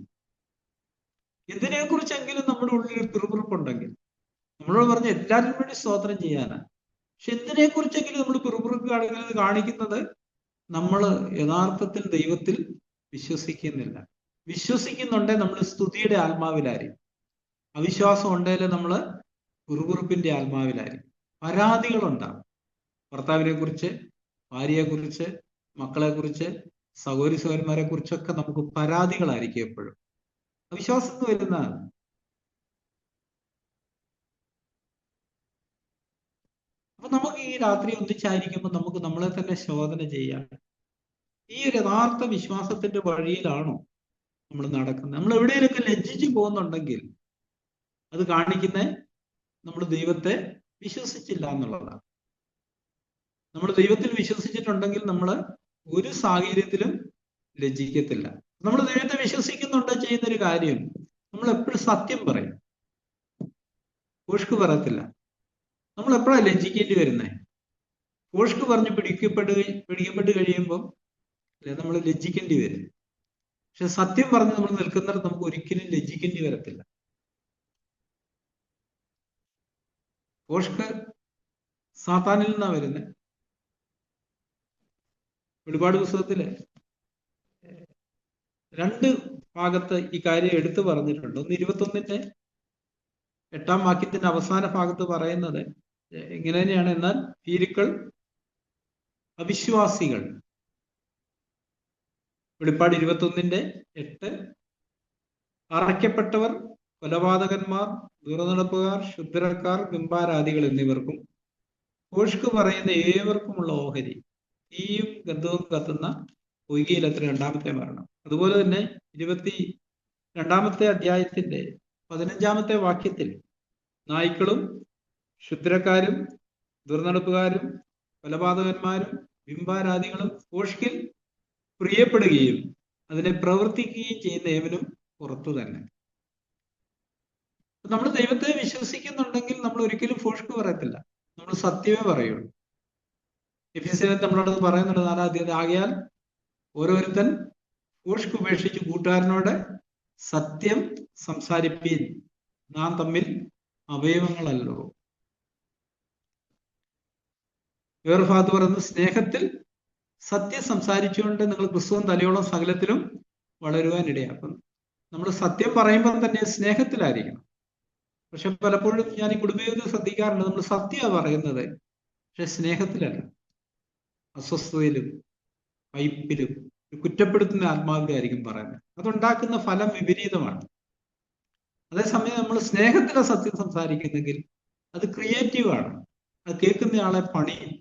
എന്തിനെ കുറിച്ചെങ്കിലും നമ്മുടെ ഉള്ളിൽ പിറുപിറുപ്പുണ്ടെങ്കിൽ നമ്മളോട് പറഞ്ഞ എല്ലാവരും വേണ്ടി സ്തോത്രം ചെയ്യാനാണ്. പക്ഷെ എന്തിനെ കുറിച്ചെങ്കിലും നമ്മൾ പിറുപിറുക്കുകയാണെങ്കിൽ അത് കാണിക്കുന്നത് നമ്മൾ യഥാർത്ഥത്തിൽ ദൈവത്തിൽ വിശ്വസിക്കുന്നില്ല. വിശ്വസിക്കുന്നുണ്ടേ നമ്മൾ സ്തുതിയുടെ ആത്മാവിലായിരിക്കും. അവിശ്വാസം ഉണ്ടെങ്കിൽ നമ്മൾ പിറുപിറുപ്പിന്റെ ആത്മാവിലായിരിക്കും. പരാതികളുണ്ടാകും. ഭർത്താവിനെ കുറിച്ച്, ഭാര്യയെ കുറിച്ച്, മക്കളെ കുറിച്ച്, സഹോദരി സഹോദരന്മാരെ കുറിച്ചൊക്കെ നമുക്ക് പരാതികളായിരിക്കും എപ്പോഴും. അവിശ്വാസം വരുന്നതാണ്. അപ്പൊ നമുക്ക് ഈ രാത്രി ഒന്നിച്ചായിരിക്കുമ്പോൾ നമുക്ക് നമ്മളെ തന്നെ ശോധന ചെയ്യാം. ഈ ഒരു യഥാർത്ഥ വിശ്വാസത്തിന്റെ വഴിയിലാണോ നമ്മൾ നടക്കുന്നത്? നമ്മൾ എവിടെയൊക്കെ ലജ്ജിച്ചു പോകുന്നുണ്ടെങ്കിൽ അത് കാണിക്കുന്ന നമ്മൾ ദൈവത്തെ വിശ്വസിച്ചില്ല എന്നുള്ളതാണ്. നമ്മൾ ദൈവത്തിൽ വിശ്വസിച്ചിട്ടുണ്ടെങ്കിൽ നമ്മൾ ഒരു സാഹചര്യത്തിലും ലജ്ജിക്കത്തില്ല. നമ്മൾ ദൈവത്തെ വിശ്വസിക്കുന്നുണ്ട് ചെയ്യുന്നൊരു കാര്യം, നമ്മൾ എപ്പോഴും സത്യം പറയും, ഭോഷ്ക് പറയത്തില്ല. നമ്മൾ എപ്പോഴാണ് ലജ്ജിക്കേണ്ടി വരുന്നത്? ഭോഷ്ക് പറഞ്ഞ് പിടിക്കപ്പെട്ട് കഴിയുമ്പോൾ നമ്മൾ ലജ്ജിക്കേണ്ടി വരും. പക്ഷെ സത്യം പറഞ്ഞ് നമ്മൾ നിൽക്കുന്നിടത്ത് നമുക്ക് ഒരിക്കലും ലജ്ജിക്കേണ്ടി വരത്തില്ല. ഭോഷ്ക് സാത്താനിൽ നിന്നാണ് വരുന്നത്. വെളിപാട് പുസ്തകത്തില് 2 ഭാഗത്ത് ഈ കാര്യം എടുത്തു പറഞ്ഞിട്ടുണ്ട്. ഒന്ന് 21-8 വാക്യത്തിന്റെ അവസാന ഭാഗത്ത് പറയുന്നത് ഇങ്ങനെ തന്നെയാണ്. എന്നാൽ ഭീരുക്കൾ, അവിശ്വാസികൾ, വെളിപ്പാട് 21-8, അറയ്ക്കപ്പെട്ടവർ, കൊലപാതകന്മാർ, ദുർനടപ്പുകാർ, ക്ഷുദ്രക്കാർ, ബിംബാരാധികൾ എന്നിവർക്കും ഭോഷ്ക് പറയുന്ന ഏവർക്കുമുള്ള ഓഹരി, തീയും ഗന്ധവും കത്തുന്ന പൊയ്കയിലത്ര 2-ാമത്തെ മരണം. അതുപോലെ തന്നെ 22-ാമത്തെ അധ്യായത്തിന്റെ 15-ാമത്തെ വാക്യത്തിൽ നായ്ക്കളും ക്ഷുദ്രക്കാരും ദുർനടപ്പുകാരും കൊലപാതകന്മാരും ബിംബാരാധികളും ഭോഷ്കിൽ പ്രിയപ്പെടുകയും അതിനെ പ്രവർത്തിക്കുകയും ചെയ്യുന്ന ഏവനും പുറത്തു തന്നെ. നമ്മൾ ദൈവത്തെ വിശ്വസിക്കുന്നുണ്ടെങ്കിൽ നമ്മൾ ഒരിക്കലും ഭോഷ്ക് പറയത്തില്ല, നമ്മൾ സത്യമേ പറയുള്ളൂ. എഫെസ്യരിൽ നമ്മളോട് പറയുന്നുണ്ട് 4-ാം അധ്യായം, ആകയാൽ ഓരോരുത്തൻ ഭോഷ്ക് ഉപേക്ഷിച്ച് കൂട്ടുകാരനോട് സത്യം സംസാരിപ്പീൻ, നാം തമ്മിൽ അവയവങ്ങളല്ലോ. വേറെ ഭാഗത്ത് പറയുന്നത് സ്നേഹത്തിൽ സത്യം സംസാരിച്ചുകൊണ്ട് നിങ്ങൾ ക്രിസ്തുവും തലയോളം സകലത്തിലും വളരുവാനിടയാണ്. അപ്പം നമ്മൾ സത്യം പറയുമ്പോൾ തന്നെ സ്നേഹത്തിലായിരിക്കണം. പക്ഷെ പലപ്പോഴും ഞാൻ ഈ കുടുംബജീവിതത്തിൽ ശ്രദ്ധിക്കാറുണ്ട്, നമ്മൾ സത്യമാണ് പറയുന്നത്, പക്ഷെ സ്നേഹത്തിലല്ല, അസ്വസ്ഥതയിലും വൈപ്പിലും കുറ്റപ്പെടുത്തുന്ന ആത്മാവിലായിരിക്കും പറയുന്നത്. അതുണ്ടാക്കുന്ന ഫലം വിപരീതമാണ്. അതേസമയം നമ്മൾ സ്നേഹത്തിലെ സത്യം സംസാരിക്കുന്നെങ്കിൽ അത് ക്രിയേറ്റീവാണ്. അത് കേൾക്കുന്നയാളെ പണിയും,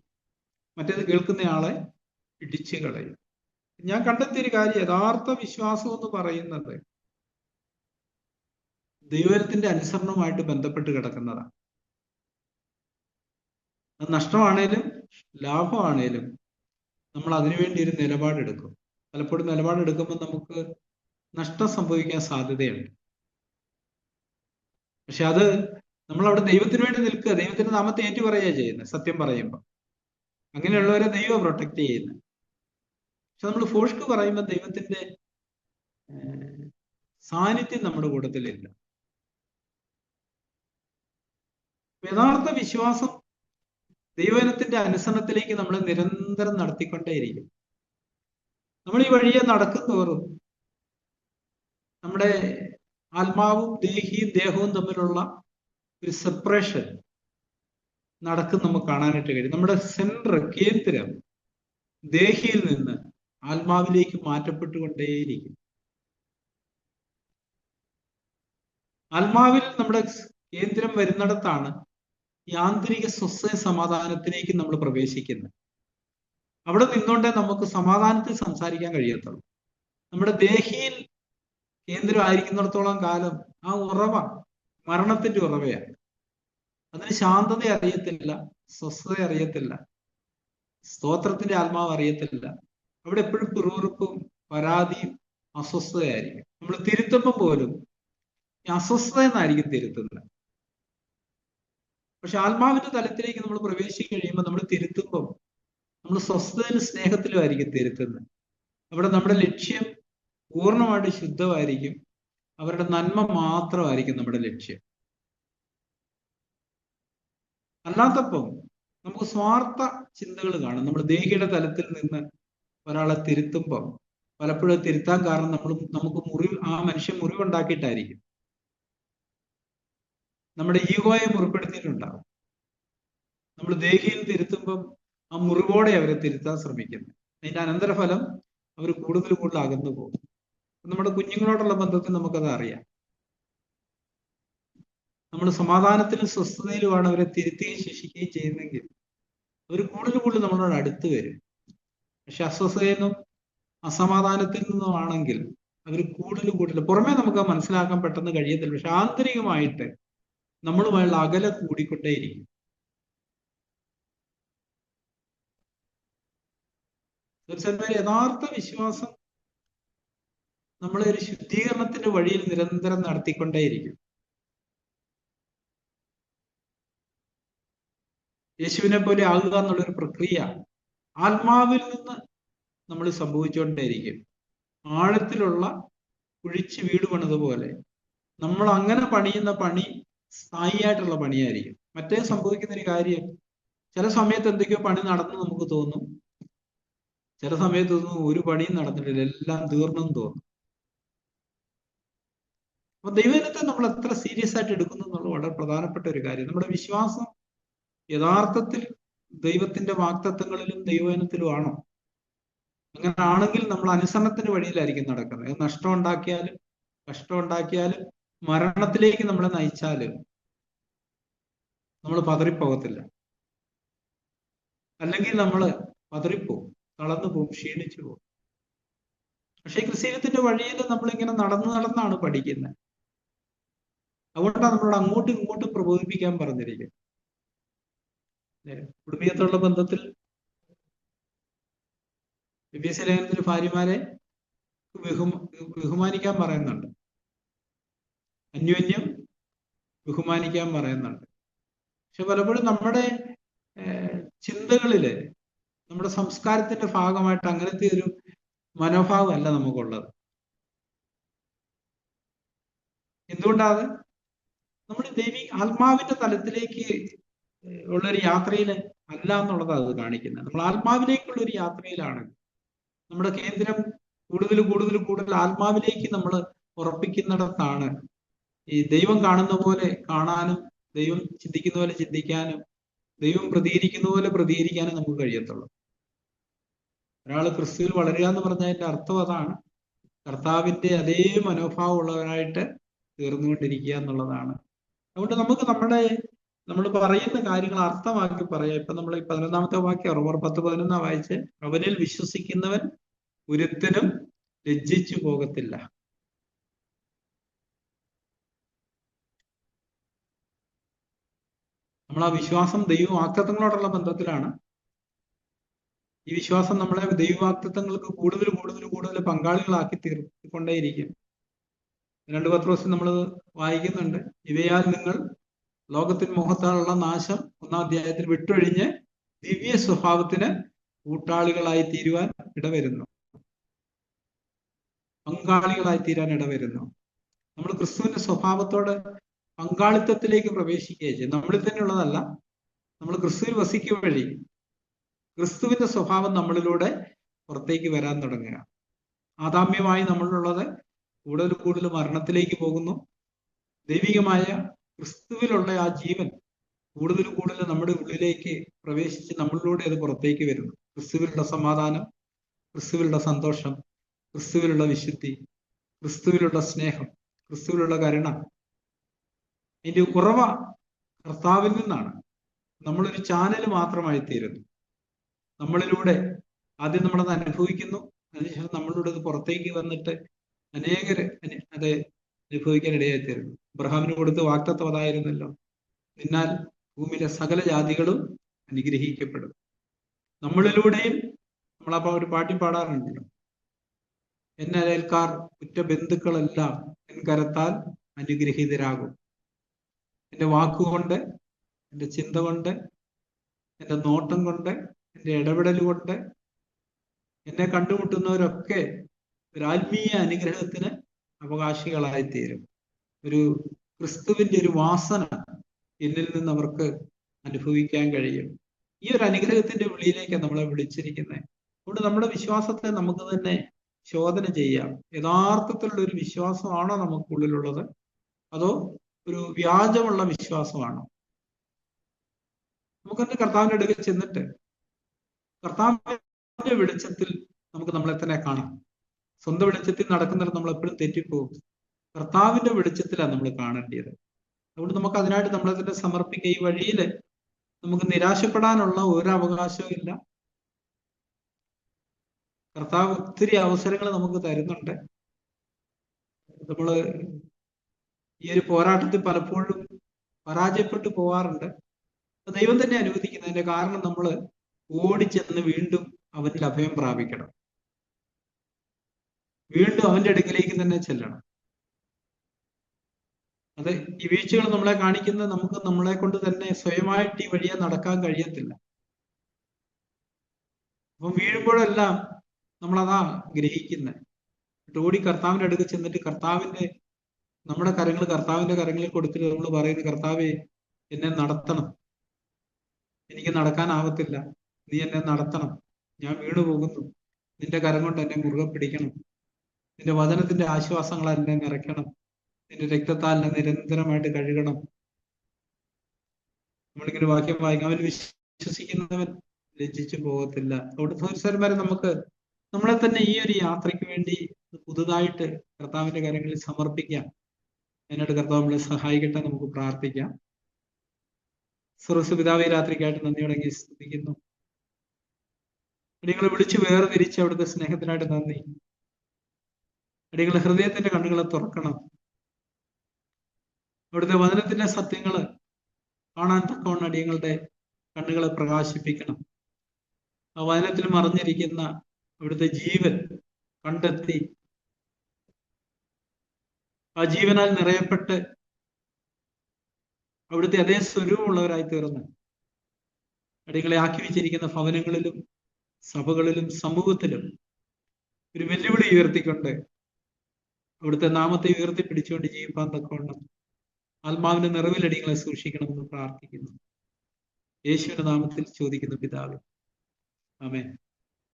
മറ്റേത് കേൾക്കുന്നയാളെ ഇടിച്ചു കളയും. ഞാൻ കണ്ടെത്തിയൊരു കാര്യം, യഥാർത്ഥ വിശ്വാസം എന്ന് പറയുന്നത് ദൈവത്തിന്റെ അനുസരണവുമായിട്ട് ബന്ധപ്പെട്ട് കിടക്കുന്നതാണ്. അത് നഷ്ടമാണേലും ലാഭമാണേലും നമ്മൾ അതിനുവേണ്ടി ഒരു നിലപാടെടുക്കും. പലപ്പോഴും നിലപാടെടുക്കുമ്പോൾ നമുക്ക് നഷ്ടം സംഭവിക്കാൻ സാധ്യതയുണ്ട്. പക്ഷെ അത് നമ്മളവിടെ ദൈവത്തിന് വേണ്ടി നിൽക്കുക, ദൈവത്തിന്റെ നാമത്തെ ഏറ്റു പറയുക ചെയ്യുന്നത് സത്യം പറയുമ്പോൾ. അങ്ങനെയുള്ളവരെ ദൈവം പ്രൊട്ടക്ട് ചെയ്യുന്നത്. പക്ഷെ നമ്മൾ ഭോഷ്ക് പറയുമ്പോൾ ദൈവത്തിന്റെ സാന്നിധ്യം നമ്മുടെ കൂട്ടത്തിലില്ല. യഥാർത്ഥ വിശ്വാസം ദൈവജനത്തിന്റെ അനുസരണത്തിലേക്ക് നമ്മളെ നിരന്തരം നടത്തിക്കൊണ്ടേയിരിക്കും. നമ്മൾ ഈ വഴിയെ നടക്കുന്തോറും നമ്മുടെ ആത്മാവും ദേഹവും തമ്മിലുള്ള ഒരു സെപ്പറേഷൻ നടക്കും നമുക്ക് കാണാനായിട്ട് കഴിയും. നമ്മുടെ സെൻട്രൽ കേന്ദ്രം ദേഹിയിൽ നിന്ന് ആത്മാവിലേക്ക് മാറ്റപ്പെട്ടുകൊണ്ടേയിരിക്കും. ആത്മാവിൽ നമ്മുടെ കേന്ദ്രം വരുന്നിടത്താണ് ഈ ആന്തരിക സ്വസ്ഥ സമാധാനത്തിലേക്ക് നമ്മൾ പ്രവേശിക്കുന്നത്. അവിടെ നിന്നുകൊണ്ടേ നമുക്ക് സമാധാനത്തിൽ സംസാരിക്കാൻ കഴിയത്തുള്ളൂ. നമ്മുടെ ദേഹിയിൽ കേന്ദ്രമായിരിക്കുന്നിടത്തോളം കാലം ആ ഉറവ മരണത്തിന്റെ ഉറവയാണ്. അതിന് ശാന്തത അറിയത്തില്ല, സ്വസ്ഥത അറിയത്തില്ല, സ്തോത്രത്തിന്റെ ആത്മാവ് അറിയത്തില്ല. അവിടെ എപ്പോഴും പിറുപിറുപ്പും പരാതിയും അസ്വസ്ഥതയായിരിക്കും. നമ്മൾ തിരുത്തുമ്പോൾ പോലും അസ്വസ്ഥത എന്നായിരിക്കും തിരുത്തുന്നത്. പക്ഷെ ആത്മാവിന്റെ തലത്തിലേക്ക് നമ്മൾ പ്രവേശിച്ച് കഴിയുമ്പോൾ നമ്മൾ തിരുത്തുമ്പോൾ നമ്മൾ സ്വസ്ഥതയിലും സ്നേഹത്തിലും ആയിരിക്കും തിരുത്തുന്നത്. അവിടെ നമ്മുടെ ലക്ഷ്യം പൂർണ്ണമായിട്ട് ശുദ്ധമായിരിക്കും. അവരുടെ നന്മ മാത്രമായിരിക്കും നമ്മുടെ ലക്ഷ്യം. അല്ലാത്തപ്പം നമുക്ക് സ്വാർത്ഥ ചിന്തകൾ കാണും. നമ്മൾ ദേഹിയുടെ തലത്തിൽ നിന്ന് ഒരാളെ തിരുത്തുമ്പോൾ പലപ്പോഴും തിരുത്താൻ കാരണം നമുക്ക് ആ മനുഷ്യൻ മുറിവുണ്ടാക്കിയിട്ടായിരിക്കും. നമ്മുടെ ഈഗോയെ മുറിപ്പെടുത്തിയിട്ടുണ്ടാവും. നമ്മൾ ദേഹിയിൽ തിരുത്തുമ്പം ആ മുറിവോടെ അവരെ തിരുത്താൻ ശ്രമിക്കുന്നത്. അതിന്റെ അനന്തരഫലം അവർ കൂടുതൽ കൂടുതൽ അകന്നു പോകും. നമ്മുടെ കുഞ്ഞുങ്ങളോടുള്ള ബന്ധത്തിൽ നമുക്കത് അറിയാം. നമ്മൾ സമാധാനത്തിലും സ്വസ്ഥതയിലുമാണ് അവരെ തിരുത്തുകയും ശിക്ഷിക്കുകയും ചെയ്യുന്നെങ്കിൽ അവർ കൂടുതൽ കൂടുതൽ നമ്മളോട് അടുത്ത് വരും. പക്ഷെ അസ്വസ്ഥതയിൽ നിന്നും അസമാധാനത്തിൽ നിന്നുമാണെങ്കിൽ അവർ കൂടുതൽ കൂടുതൽ പുറമേ നമുക്ക് മനസ്സിലാക്കാൻ പെട്ടെന്ന് കഴിയത്തില്ല. പക്ഷെ ആന്തരികമായിട്ട് നമ്മളുമായുള്ള അകലെ കൂടിക്കൊണ്ടേയിരിക്കും. തീർച്ചയായിട്ടും യഥാർത്ഥ വിശ്വാസം നമ്മളെ ഒരു ശുദ്ധീകരണത്തിന്റെ വഴിയിൽ നിരന്തരം നടത്തിക്കൊണ്ടേയിരിക്കും. യേശുവിനെ പോലെ ആകുക എന്നുള്ളൊരു പ്രക്രിയ ആത്മാവിൽ നിന്ന് നമ്മൾ സംഭവിച്ചുകൊണ്ടേയിരിക്കും. ആഴത്തിലുള്ള കുഴിച്ച് വീട് പണിതുപോലെ നമ്മൾ അങ്ങനെ പണിയുന്ന പണി സ്ഥായിയായിട്ടുള്ള പണിയായിരിക്കും. മറ്റേ സംഭവിക്കുന്ന ഒരു കാര്യം, ചില സമയത്ത് എന്തൊക്കെയോ പണി നടന്നു നമുക്ക് തോന്നും, ചില സമയത്തൊന്നും ഒരു പണിയും നടന്നിട്ടില്ല, എല്ലാം തീർന്നെന്ന് തോന്നും. അപ്പൊ ദൈവജനത്തെ നമ്മൾ എത്ര സീരിയസ് ആയിട്ട് എടുക്കുന്നു എന്നുള്ള വളരെ പ്രധാനപ്പെട്ട ഒരു കാര്യം. നമ്മുടെ വിശ്വാസം യഥാർത്ഥത്തിൽ ദൈവത്തിന്റെ വാഗ്ദത്തങ്ങളിലും ദൈവജനത്തിലും ആണോ? അങ്ങനെ ആണെങ്കിൽ നമ്മൾ അനുസരണത്തിന്റെ വഴിയിലായിരിക്കും നടക്കുന്നത്. നഷ്ടം ഉണ്ടാക്കിയാലും കഷ്ടം ഉണ്ടാക്കിയാലും മരണത്തിലേക്ക് നമ്മളെ നയിച്ചാലും നമ്മൾ പതറിപ്പോകത്തില്ല. അല്ലെങ്കിൽ നമ്മൾ പതറിപ്പോവും, തളർന്നു പോകും, ക്ഷീണിച്ചു പോകും. പക്ഷെ ക്രിസ്ത്യത്തിന്റെ വഴിയിൽ നമ്മളിങ്ങനെ നടന്നാണ് പഠിക്കുന്നത്. അതുകൊണ്ടാണ് നമ്മളോട് അങ്ങോട്ടും ഇങ്ങോട്ടും പ്രബോധിപ്പിക്കാൻ പറഞ്ഞിരിക്കുന്നത്. കുടുംബീയത്തോടുള്ള ബന്ധത്തിൽ എഫേസ്യ ലേഖനത്തിൽ ഭാര്യമാരെ ബഹുമാനിക്കാൻ പറയുന്നുണ്ട്, അന്യോന്യം ബഹുമാനിക്കാൻ പറയുന്നുണ്ട്. പക്ഷെ പലപ്പോഴും നമ്മുടെ ചിന്തകളില്, നമ്മുടെ സംസ്കാരത്തിന്റെ ഭാഗമായിട്ട് അങ്ങനത്തെ ഒരു മനോഭാവമല്ല നമുക്കുള്ളത്. എന്തുകൊണ്ടാണ്? നമ്മൾ ആത്മാവിന്റെ തലത്തിലേക്ക് ഉള്ളൊരു യാത്രയിൽ അല്ല എന്നുള്ളതാണ് അത് കാണിക്കുന്നത്. നമ്മൾ ആത്മാവിലേക്കുള്ള ഒരു യാത്രയിലാണ്. നമ്മുടെ കേന്ദ്രം കൂടുതൽ കൂടുതൽ കൂടുതൽ ആത്മാവിലേക്ക് നമ്മൾ ഉറപ്പിക്കുന്നിടത്താണ് ഈ ദൈവം കാണുന്ന പോലെ കാണാനും ദൈവം ചിന്തിക്കുന്ന പോലെ ചിന്തിക്കാനും ദൈവം പ്രതികരിക്കുന്ന പോലെ പ്രതികരിക്കാനും നമുക്ക് കഴിയത്തുള്ളൂ. ഒരാൾ ക്രിസ്തുവിൽ വളരുക എന്ന് പറഞ്ഞതിന്റെ അർത്ഥം അതാണ്. കർത്താവിന്റെ അതേ മനോഭാവം ഉള്ളവരായിട്ട് തീർന്നുകൊണ്ടിരിക്കുക എന്നുള്ളതാണ്. അതുകൊണ്ട് നമുക്ക് നമ്മൾ പറയുന്ന കാര്യങ്ങൾ അർത്ഥമാക്കി പറയാം. ഇപ്പൊ നമ്മൾ ഈ 11-ാമത്തെ വാക്യം റോമർ 10:11 വായിച്ച്, അവനിൽ വിശ്വസിക്കുന്നവൻ ഒരുത്തനും ലജ്ജിച്ചു പോകത്തില്ല. നമ്മൾ ആ വിശ്വാസം ദൈവവാഗ്ദത്തങ്ങളോടുള്ള ബന്ധത്തിലാണ്. ഈ വിശ്വാസം നമ്മളെ ദൈവവാഗ്ദത്തങ്ങൾക്ക് കൂടുതൽ കൂടുതൽ കൂടുതൽ പങ്കാളികളാക്കി തീർത്തിക്കൊണ്ടേയിരിക്കും. 2 പത്രോസിൽ നമ്മൾ വായിക്കുന്നുണ്ട്, ഇവയാൽ നിങ്ങൾ ലോകത്തിന് മോഹത്താലുള്ള നാശം 1-ാം അധ്യായത്തിൽ വിട്ടൊഴിഞ്ഞ് ദിവ്യ സ്വഭാവത്തിന് കൂട്ടാളികളായി തീരുവാൻ ഇടവരുന്നു, പങ്കാളികളായി തീരാൻ ഇടവരുന്നു. നമ്മൾ ക്രിസ്തുവിന്റെ സ്വഭാവത്തോട് പങ്കാളിത്തത്തിലേക്ക് പ്രവേശിക്കുകയും ചെയ്യും. നമ്മളിൽ തന്നെ ഉള്ളതല്ല, നമ്മൾ ക്രിസ്തുവിൽ വസിക്കുക വഴി ക്രിസ്തുവിന്റെ സ്വഭാവം നമ്മളിലൂടെ പുറത്തേക്ക് വരാൻ തുടങ്ങുക. ആദാമ്യമായി നമ്മളിലുള്ളത് കൂടുതൽ കൂടുതൽ മരണത്തിലേക്ക് പോകുന്നു. ദൈവികമായ ക്രിസ്തുവിലുള്ള ആ ജീവൻ കൂടുതൽ കൂടുതൽ നമ്മുടെ ഉള്ളിലേക്ക് പ്രവേശിച്ച് നമ്മളിലൂടെ അത് പുറത്തേക്ക് വരുന്നു. ക്രിസ്തുവിലുള്ള സമാധാനം, ക്രിസ്തുവിലുള്ള സന്തോഷം, ക്രിസ്തുവിലുള്ള വിശുദ്ധി, ക്രിസ്തുവിലുള്ള സ്നേഹം, ക്രിസ്തുവിലുള്ള കരുണ. ഇതിന്റെ ഉറവ കർത്താവിൽ നിന്നാണ്. നമ്മളൊരു ചാനൽ മാത്രമായി തീരുന്നു. നമ്മളിലൂടെ ആദ്യം നമ്മളത് അനുഭവിക്കുന്നു, അതിനുശേഷം നമ്മളിലൂടെ അത് പുറത്തേക്ക് വന്നിട്ട് അനേകര് അത് അനുഭവിക്കാൻ ഇടയായി തീരുന്നു. അബ്രഹാമിന് കൊടുത്ത് വാഗ്ദത്തം അതായിരുന്നല്ലോ, എന്നാൽ ഭൂമിയിലെ സകല ജാതികളും അനുഗ്രഹിക്കപ്പെടും. നമ്മളിലൂടെയും നമ്മളപ്പോ ഒരു പാട്ടി പാടാറുണ്ടല്ലോ, എന്നെ അയൽക്കാർ ഉറ്റ ബന്ധുക്കളെല്ലാം എൻ കരത്താൽ അനുഗ്രഹീതരാകും. എൻ്റെ വാക്കുകൊണ്ട്, എൻ്റെ ചിന്ത കൊണ്ട്, എൻ്റെ നോട്ടം കൊണ്ട്, എൻ്റെ ഇടപെടൽ കൊണ്ട് എന്നെ കണ്ടുമുട്ടുന്നവരൊക്കെ ഒരു ആത്മീയ അനുഗ്രഹത്തിന് അവകാശികളായിത്തീരും. ഒരു ക്രിസ്തുവിന്റെ ഒരു വാസന എന്നിൽ നിന്ന് അവർക്ക് അനുഭവിക്കാൻ കഴിയും. ഈ ഒരു അനുഗ്രഹത്തിന്റെ വിളിയിലേക്കാണ് നമ്മളെ വിളിച്ചിരിക്കുന്നത്. അതുകൊണ്ട് നമ്മുടെ വിശ്വാസത്തെ നമുക്ക് തന്നെ ശോധന ചെയ്യാം. യഥാർത്ഥത്തിലുള്ള ഒരു വിശ്വാസമാണോ നമുക്കുള്ളിലുള്ളത്, അതോ ഒരു വ്യാജമുള്ള വിശ്വാസമാണോ? നമുക്കെന്ത് കർത്താവിന്റെ അടുക്കൽ ചെന്നിട്ട് കർത്താവിന്റെ വെളിച്ചത്തിൽ നമുക്ക് നമ്മളെ തന്നെ കാണാം. സ്വന്തം വെളിച്ചത്തിൽ നടക്കുന്നിടത്ത് നമ്മൾ എപ്പോഴും തെറ്റിപ്പോകും. കർത്താവിന്റെ വെളിച്ചത്തിലാണ് നമ്മൾ കാണേണ്ടത്. അതുകൊണ്ട് നമുക്ക് അതിനായിട്ട് നമ്മളെ തന്നെ സമർപ്പിക്കുക. ഈ വഴിയിൽ നമുക്ക് നിരാശപ്പെടാനുള്ള ഒരു അവകാശവും ഇല്ല. കർത്താവ് ഒത്തിരി അവസരങ്ങൾ നമുക്ക് തരുന്നുണ്ട്. നമ്മള് ഈ ഒരു പോരാട്ടത്തിൽ പലപ്പോഴും പരാജയപ്പെട്ടു പോവാറുണ്ട്. ദൈവം തന്നെ അനുവദിക്കുന്നതിന്റെ കാരണം നമ്മൾ ഓടിച്ചെന്ന് വീണ്ടും അവനിൽ അഭയം പ്രാപിക്കണം. വീണ്ടും അവന്റെ അടുക്കിലേക്ക് തന്നെ ചെല്ലണം. അത് ഈ വീഴ്ചകൾ നമ്മളെ കാണിക്കുന്നത് നമുക്ക് നമ്മളെ കൊണ്ട് തന്നെ സ്വയമായിട്ട് ഈ വഴിയെ നടക്കാൻ കഴിയത്തില്ല. അപ്പം വീഴുമ്പോഴെല്ലാം നമ്മളതാ ഗ്രഹിക്കുന്നത്. ഓടി കർത്താവിന്റെ അടുക്ക് ചെന്നിട്ട് നമ്മുടെ കരങ്ങൾ കർത്താവിന്റെ കരങ്ങളിൽ കൊടുത്തിട്ട് നമ്മൾ പറയുന്നത്, കർത്താവെ എന്നെ നടത്തണം, എനിക്ക് നടക്കാനാവത്തില്ല, നീ എന്നെ നടത്തണം, ഞാൻ വീണു പോകുന്നു, നിന്റെ കരം കൊണ്ട് എന്നെ മുറുകെ പിടിക്കണം, നിന്റെ വചനത്തിന്റെ ആശ്വാസങ്ങൾ എന്നെ നിറയ്ക്കണം, നിന്റെ രക്തത്താൽ എന്നെ നിരന്തരമായിട്ട് കഴുകണം. നമ്മളിങ്ങനെ വാക്യം വായിക്കാം, അവൻ വിശ്വസിക്കുന്നവൻ ലജ്ജിച്ചു പോകത്തില്ല. അവിടെ സഹോദരന്മാരെ, നമുക്ക് നമ്മളെ തന്നെ ഈ ഒരു യാത്രയ്ക്ക് വേണ്ടി പുതുതായിട്ട് കർത്താവിന്റെ കാര്യങ്ങളിൽ സമർപ്പിക്കാം. അതിനായിട്ട് കർത്താവ് നമ്മളെ സഹായിക്കട്ടെ. നമുക്ക് പ്രാർത്ഥിക്കാം. സർവ്വപിതാവേ, രാത്രിക്കായിട്ട് നന്ദിയോടെ സ്തുതിക്കുന്നു. അടികളെ വിളിച്ചു വേർതിരിച്ച് അവിടുത്തെ സ്നേഹത്തിനായിട്ട് നന്ദി. അടികളെ ഹൃദയത്തിന്റെ കണ്ണുകളെ തുറക്കണം. അവിടുത്തെ വചനത്തിന്റെ സത്യങ്ങള് കാണാൻ തക്കവണ്ണം അടിയങ്ങളുടെ കണ്ണുകളെ പ്രകാശിപ്പിക്കണം. ആ വചനത്തിൽ മറിഞ്ഞിരിക്കുന്ന അവിടുത്തെ ജീവൻ കണ്ടെത്തി ആ ജീവനാൽ നിറയപ്പെട്ട് അവിടുത്തെ അതേ സ്വരൂപമുള്ളവരായി തീർന്ന് അടികളെ ആക്കി വെച്ചിരിക്കുന്ന ഭവനങ്ങളിലും സഭകളിലും സമൂഹത്തിലും ഒരു വെല്ലുവിളി ഉയർത്തിക്കൊണ്ട് അവിടുത്തെ നാമത്തെ ഉയർത്തിപ്പിടിച്ചുകൊണ്ട് ജീവിപ്പാൻ തക്കവണ്ണം ആത്മാവിന്റെ നിറവിൽ അടികളെ സൂക്ഷിക്കണമെന്ന് പ്രാർത്ഥിക്കുന്നു. യേശുവിന്റെ നാമത്തിൽ ചോദിക്കുന്നു പിതാവേ, ആമേൻ.